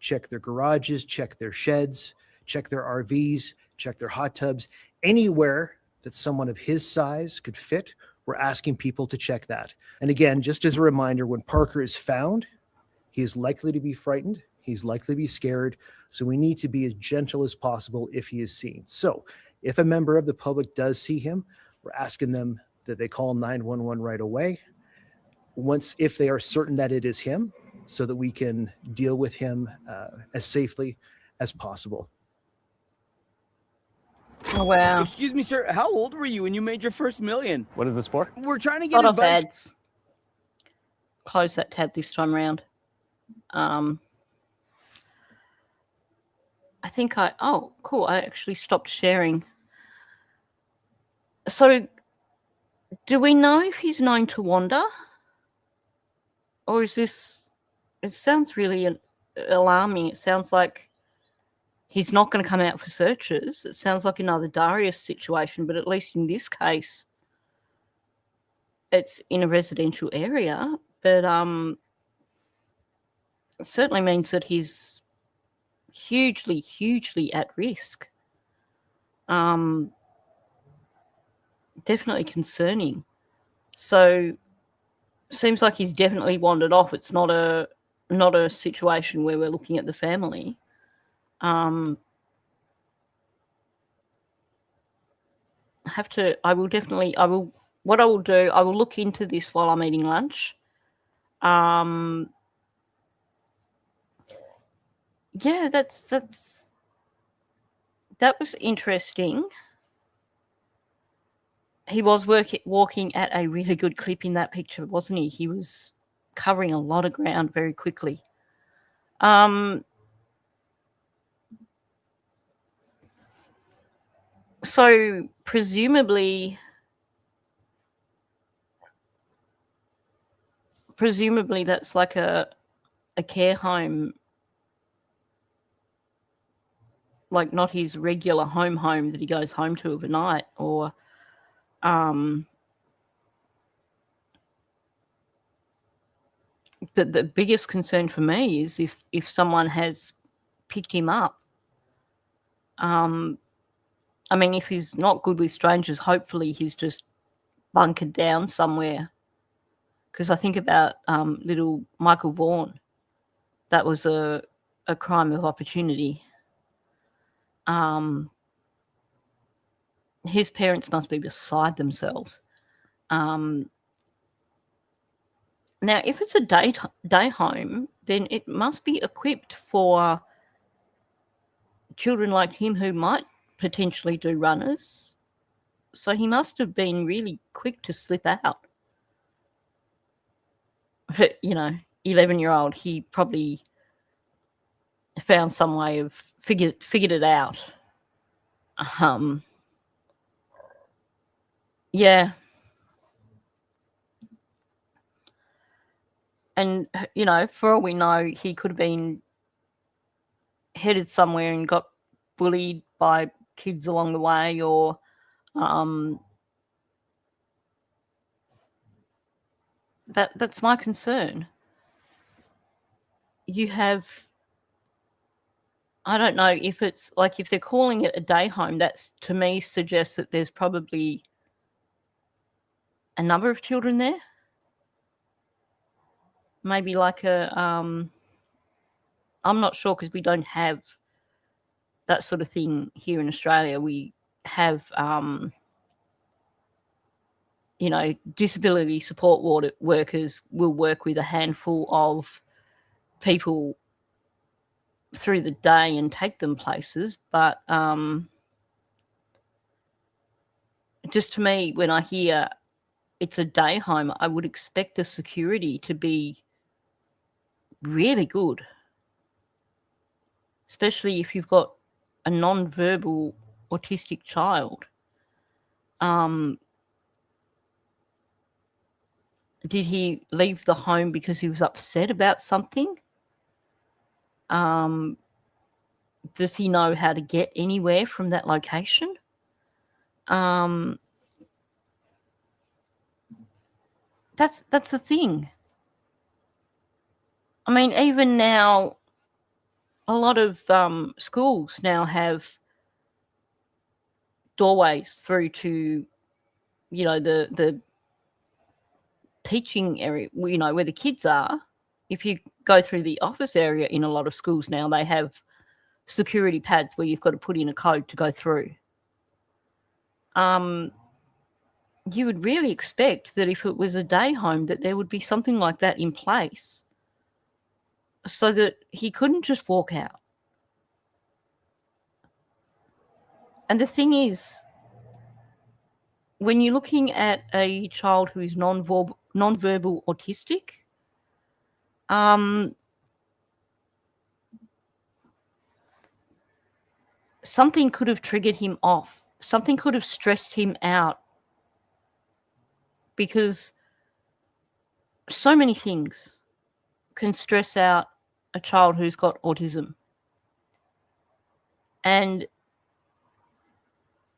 check their garages, check their sheds, check their RVs, check their hot tubs, anywhere that someone of his size could fit. We're asking people to check that. And again, just as a reminder, when Parker is found, he is likely to be frightened. He's likely to be scared. So we need to be as gentle as possible if he is seen. So if a member of the public does see him, we're asking them that they call 911 right away. If they are certain that it is him, so that we can deal with him as safely as possible. Oh, wow. Excuse me, sir. How old were you when you made your first million? What is this for? We're trying to get Lot of advice. ads. Close that tab this time around. I think oh, cool. I actually stopped sharing. So, do we know if he's known to wander? Or is this... It sounds really alarming. It sounds like he's not going to come out for searches. It sounds like another Darius situation, but at least in this case, it's in a residential area. But it certainly means that he's hugely, hugely at risk. Definitely concerning. So, seems like he's definitely wandered off. It's not a situation where we're looking at the family. I will look into this while I'm eating lunch. Yeah, that was interesting. He was walking at a really good clip in that picture, wasn't he? He was covering a lot of ground very quickly. So presumably that's like a care home, like not his regular home that he goes home to overnight, or but the biggest concern for me is if someone has picked him up. I mean, if he's not good with strangers, hopefully he's just bunkered down somewhere. Because I think about little Michael Vaughan. That was a crime of opportunity. His parents must be beside themselves. Now, if it's a day home, then it must be equipped for children like him who might potentially do runners. So he must have been really quick to slip out. you know, 11-year-old, he probably found some way of figured it out. Yeah. And, you know, for all we know, he could have been headed somewhere and got bullied by kids along the way, or that's my concern. You have, I don't know if it's like, if they're calling it a day home, that's, to me, suggests that there's probably a number of children there. Maybe like a, I'm not sure, because we don't have that sort of thing here in Australia. We have, you know, disability support workers will work with a handful of people through the day and take them places. But just to me, when I hear it's a day home, I would expect the security to be really good, especially if you've got a non-verbal autistic child. Did he leave the home because he was upset about something? Does he know how to get anywhere from that location? That's the thing. I mean, even now, a lot of schools now have doorways through to, you know, the teaching area, you know, where the kids are. If you go through the office area in a lot of schools now, they have security pads where you've got to put in a code to go through. You would really expect that if it was a day home, that there would be something like that in place, so that he couldn't just walk out. And the thing is, when you're looking at a child who is non-verbal autistic, something could have triggered him off. Something could have stressed him out, because so many things can stress out a child who's got autism. And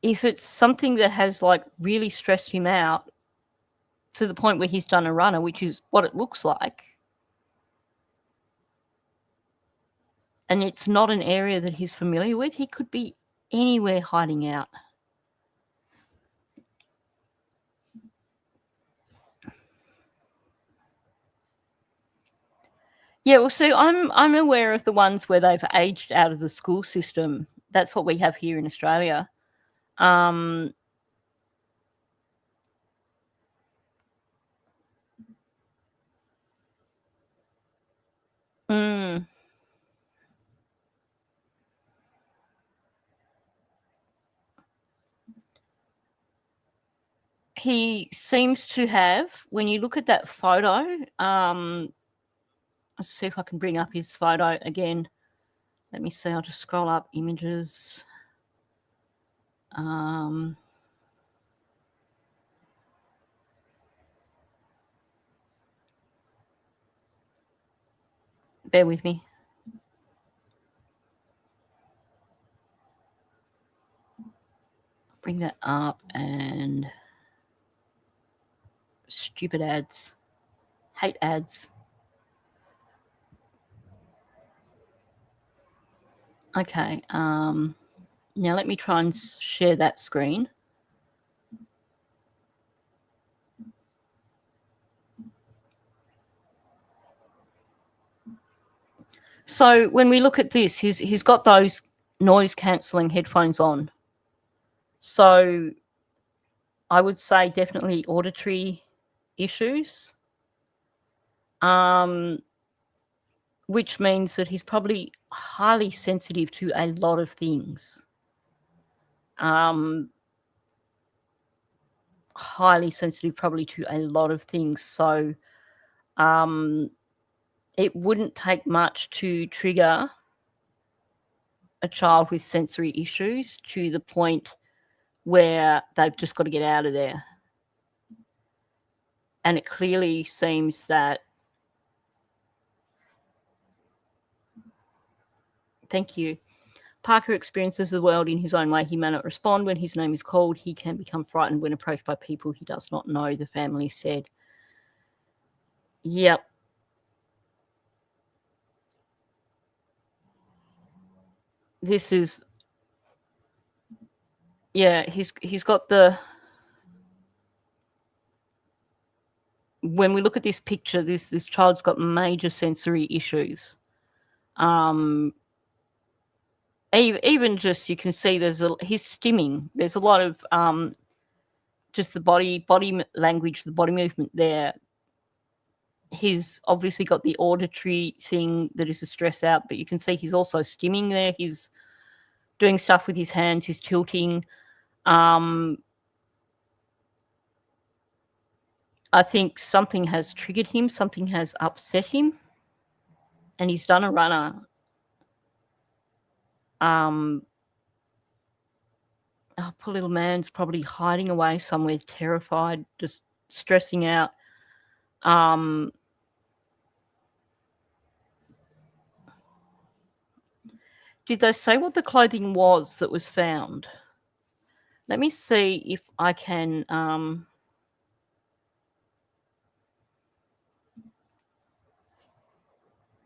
if it's something that has like really stressed him out to the point where he's done a runner, which is what it looks like, and it's not an area that he's familiar with, he could be anywhere hiding out. Yeah, well, so I'm aware of the ones where they've aged out of the school system. That's what we have here in Australia. He seems to have, when you look at that photo, let's see if I can bring up his photo again. Let me see, I'll just scroll up images. Bear with me. Bring that up, and stupid ads. Hate ads. Okay, now let me try and share that screen. So when we look at this, he's got those noise cancelling headphones on. So I would say definitely auditory issues, which means that he's probably highly sensitive to a lot of things. Highly sensitive probably to a lot of things. So It wouldn't take much to trigger a child with sensory issues to the point where they've just got to get out of there. And it clearly seems that, thank you, Parker experiences the world in his own way. He may not respond when his name is called. He can become frightened when approached by people he does not know, the family said. Yep. This is, yeah, he's got the, when we look at this picture, this child's got major sensory issues. Even just, you can see he's stimming. There's a lot of just the body language, the body movement there. He's obviously got the auditory thing that is a stress out, but you can see he's also stimming there. He's doing stuff with his hands. He's tilting. I think something has triggered him. Something has upset him. And he's done a runner. Oh, poor little man's probably hiding away somewhere, terrified, just stressing out. Did they say what the clothing was that was found? Let me see if I can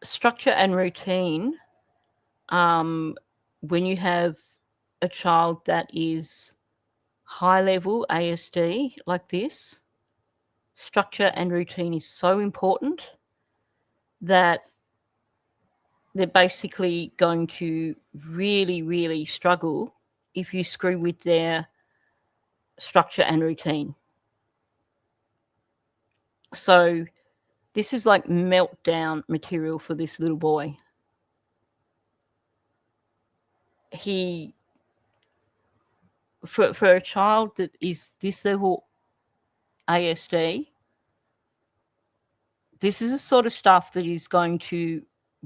structure and routine. When you have a child that is high level ASD like this, structure and routine is so important that they're basically going to really, really struggle if you screw with their structure and routine. So this is like meltdown material for this little boy. For a child that is this level ASD, this is the sort of stuff that is going to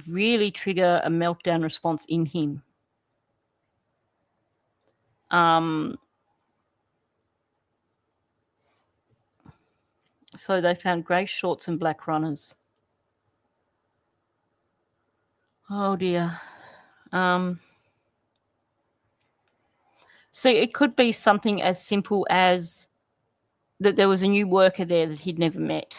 really trigger a meltdown response in him. So they found grey shorts and black runners. Oh dear. So it could be something as simple as that there was a new worker there that he'd never met.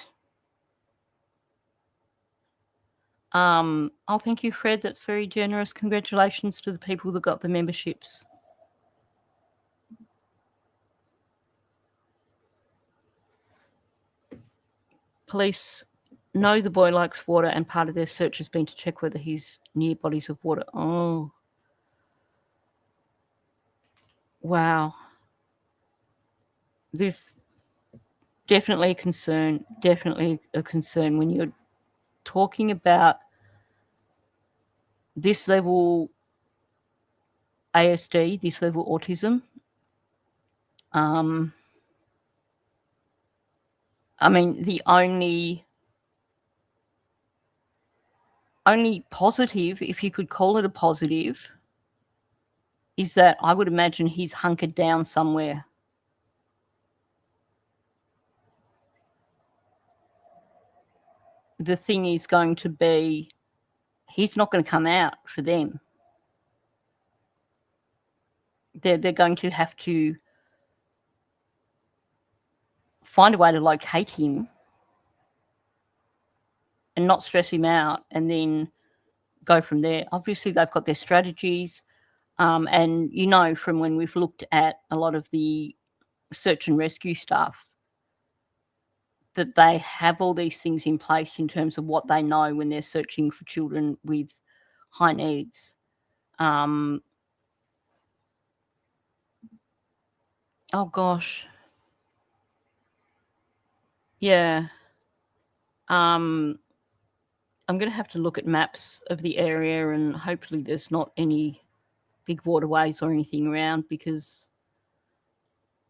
Oh, thank you, Fred. That's very generous. Congratulations to the people that got the memberships. Police know the boy likes water, and part of their search has been to check whether he's near bodies of water. Oh. Wow. This definitely a concern. Definitely a concern when you're talking about this level ASD, this level autism. I mean, the only positive, if you could call it a positive, is that I would imagine he's hunkered down somewhere. The thing is going to be, he's not going to come out for them. They're going to have to find a way to locate him and not stress him out, and then go from there. Obviously, they've got their strategies. And you know, from when we've looked at a lot of the search and rescue stuff, that they have all these things in place in terms of what they know when they're searching for children with high needs. Oh gosh. Yeah. I'm going to have to look at maps of the area, and hopefully there's not any big waterways or anything around, because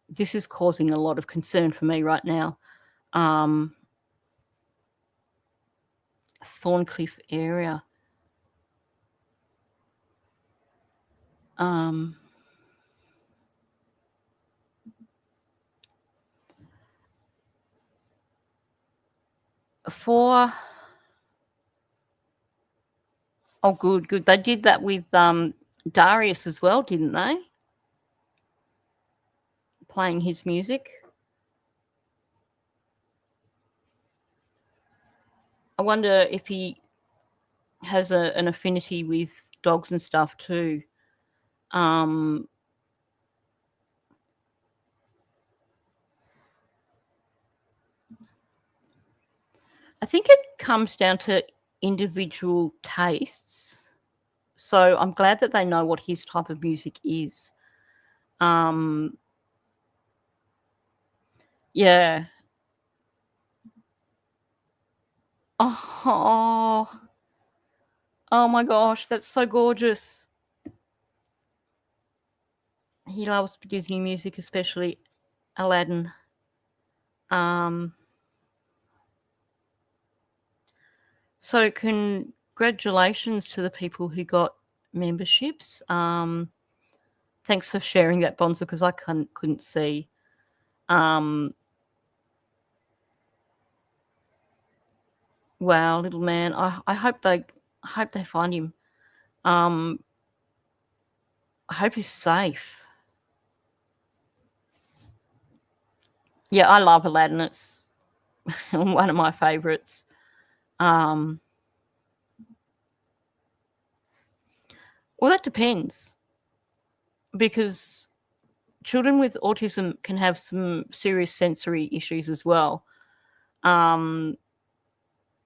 this is causing a lot of concern for me right now. Thorncliffe area. For oh, good. They did that with Darius as well, didn't they? Playing his music. I wonder if he has an affinity with dogs and stuff too. I think it comes down to individual tastes. So I'm glad that they know what his type of music is. Yeah. Oh my gosh, that's so gorgeous. He loves Disney music, especially Aladdin. So congratulations to the people who got memberships. Thanks for sharing that, Bonza, because I couldn't see. Wow, little man. I hope they find him. I hope he's safe. Yeah, I love Aladdin. It's one of my favorites. Well, that depends, because children with autism can have some serious sensory issues as well.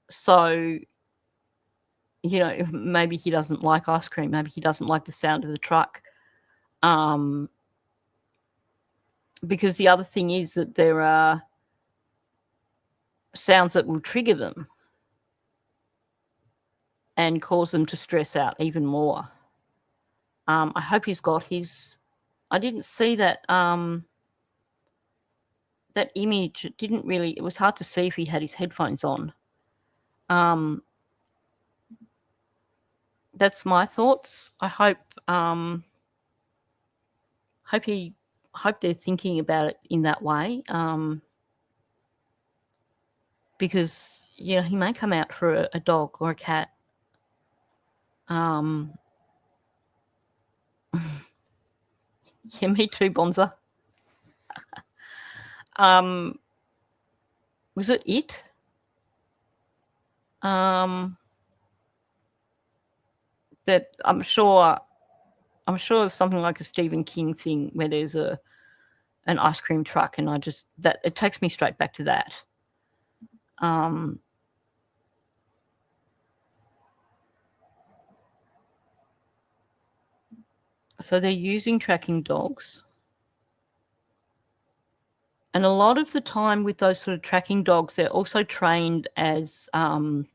So, you know, maybe he doesn't like ice cream. Maybe he doesn't like the sound of the truck. Because the other thing is that there are sounds that will trigger them and cause them to stress out even more. I hope he's got his... I didn't see that that image. It didn't really... It was hard to see if he had his headphones on. That's my thoughts. I hope hope they're thinking about it in that way. Because, you know, he may come out for a dog or a cat. Yeah, me too, Bonza. Was it it? That I'm sure it's something like a Stephen King thing where there's an ice cream truck, and that it takes me straight back to that. So they're using tracking dogs. And a lot of the time with those sort of tracking dogs, they're also trained as, you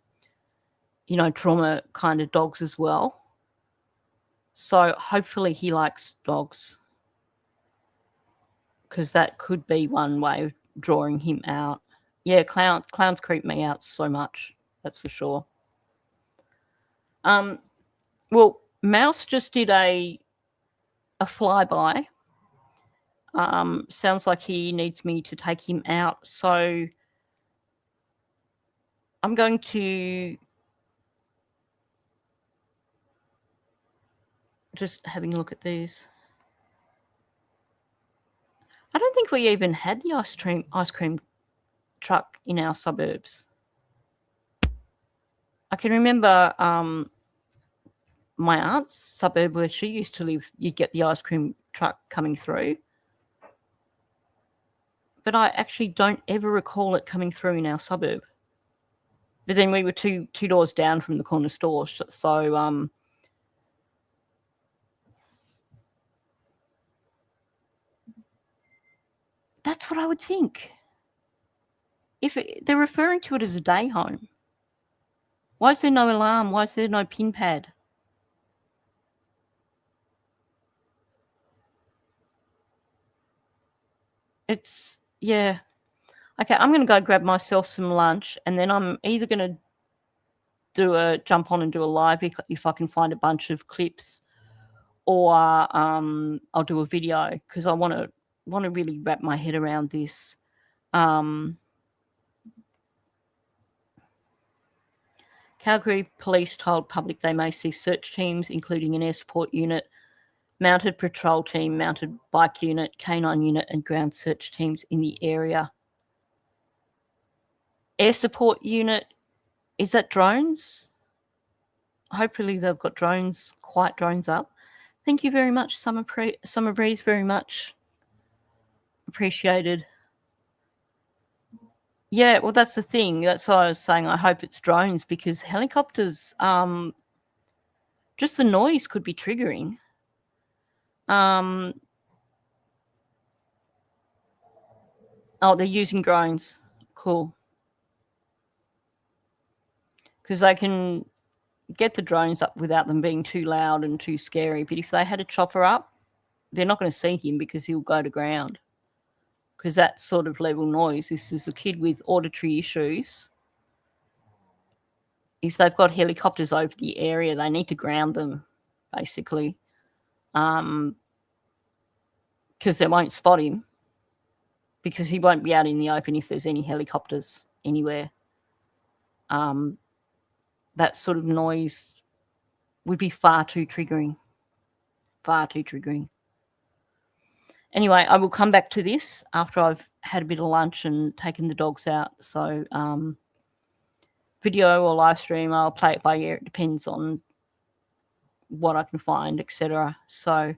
know, trauma kind of dogs as well. So hopefully he likes dogs, because that could be one way of drawing him out. Yeah, clowns creep me out so much. That's for sure. Well, Mouse just did a flyby. Sounds like he needs me to take him out. So I'm going to just having a look at these. I don't think we even had the ice cream truck in our suburbs. I can remember my aunt's suburb where she used to live, you'd get the ice cream truck coming through. But I actually don't ever recall it coming through in our suburb. But then we were two doors down from the corner store, so that's what I would think. If they're referring to it as a day home, why is there no alarm? Why is there no pin pad? Yeah. Okay, I'm going to go grab myself some lunch, and then I'm either going to jump on and do a live if I can find a bunch of clips, or I'll do a video, because I want to really wrap my head around this. Calgary Police told public they may see search teams, including an air support unit, mounted patrol team, mounted bike unit, canine unit, and ground search teams in the area. Air support unit, is that drones? Hopefully they've got drones, quiet drones up. Thank you very much, Summer Breeze, very much appreciated. Yeah, well, that's the thing. That's why I was saying I hope it's drones, because helicopters, just the noise could be triggering. Oh, they're using drones. Cool. Because they can get the drones up without them being too loud and too scary. But if they had a chopper up, they're not going to see him because he'll go to ground. Because that sort of level noise, this is a kid with auditory issues. If they've got helicopters over the area, they need to ground them, basically. Because they won't spot him. Because he won't be out in the open if there's any helicopters anywhere. That sort of noise would be far too triggering. Far too triggering. Anyway, I will come back to this after I've had a bit of lunch and taken the dogs out. So video or live stream, I'll play it by ear. It depends on what I can find, etc. So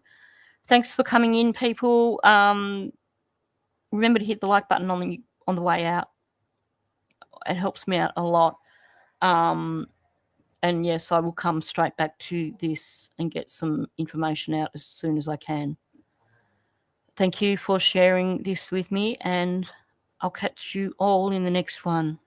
thanks for coming in, people. Remember to hit the like button on the way out. It helps me out a lot. And yes, I will come straight back to this and get some information out as soon as I can. Thank you for sharing this with me, and I'll catch you all in the next one.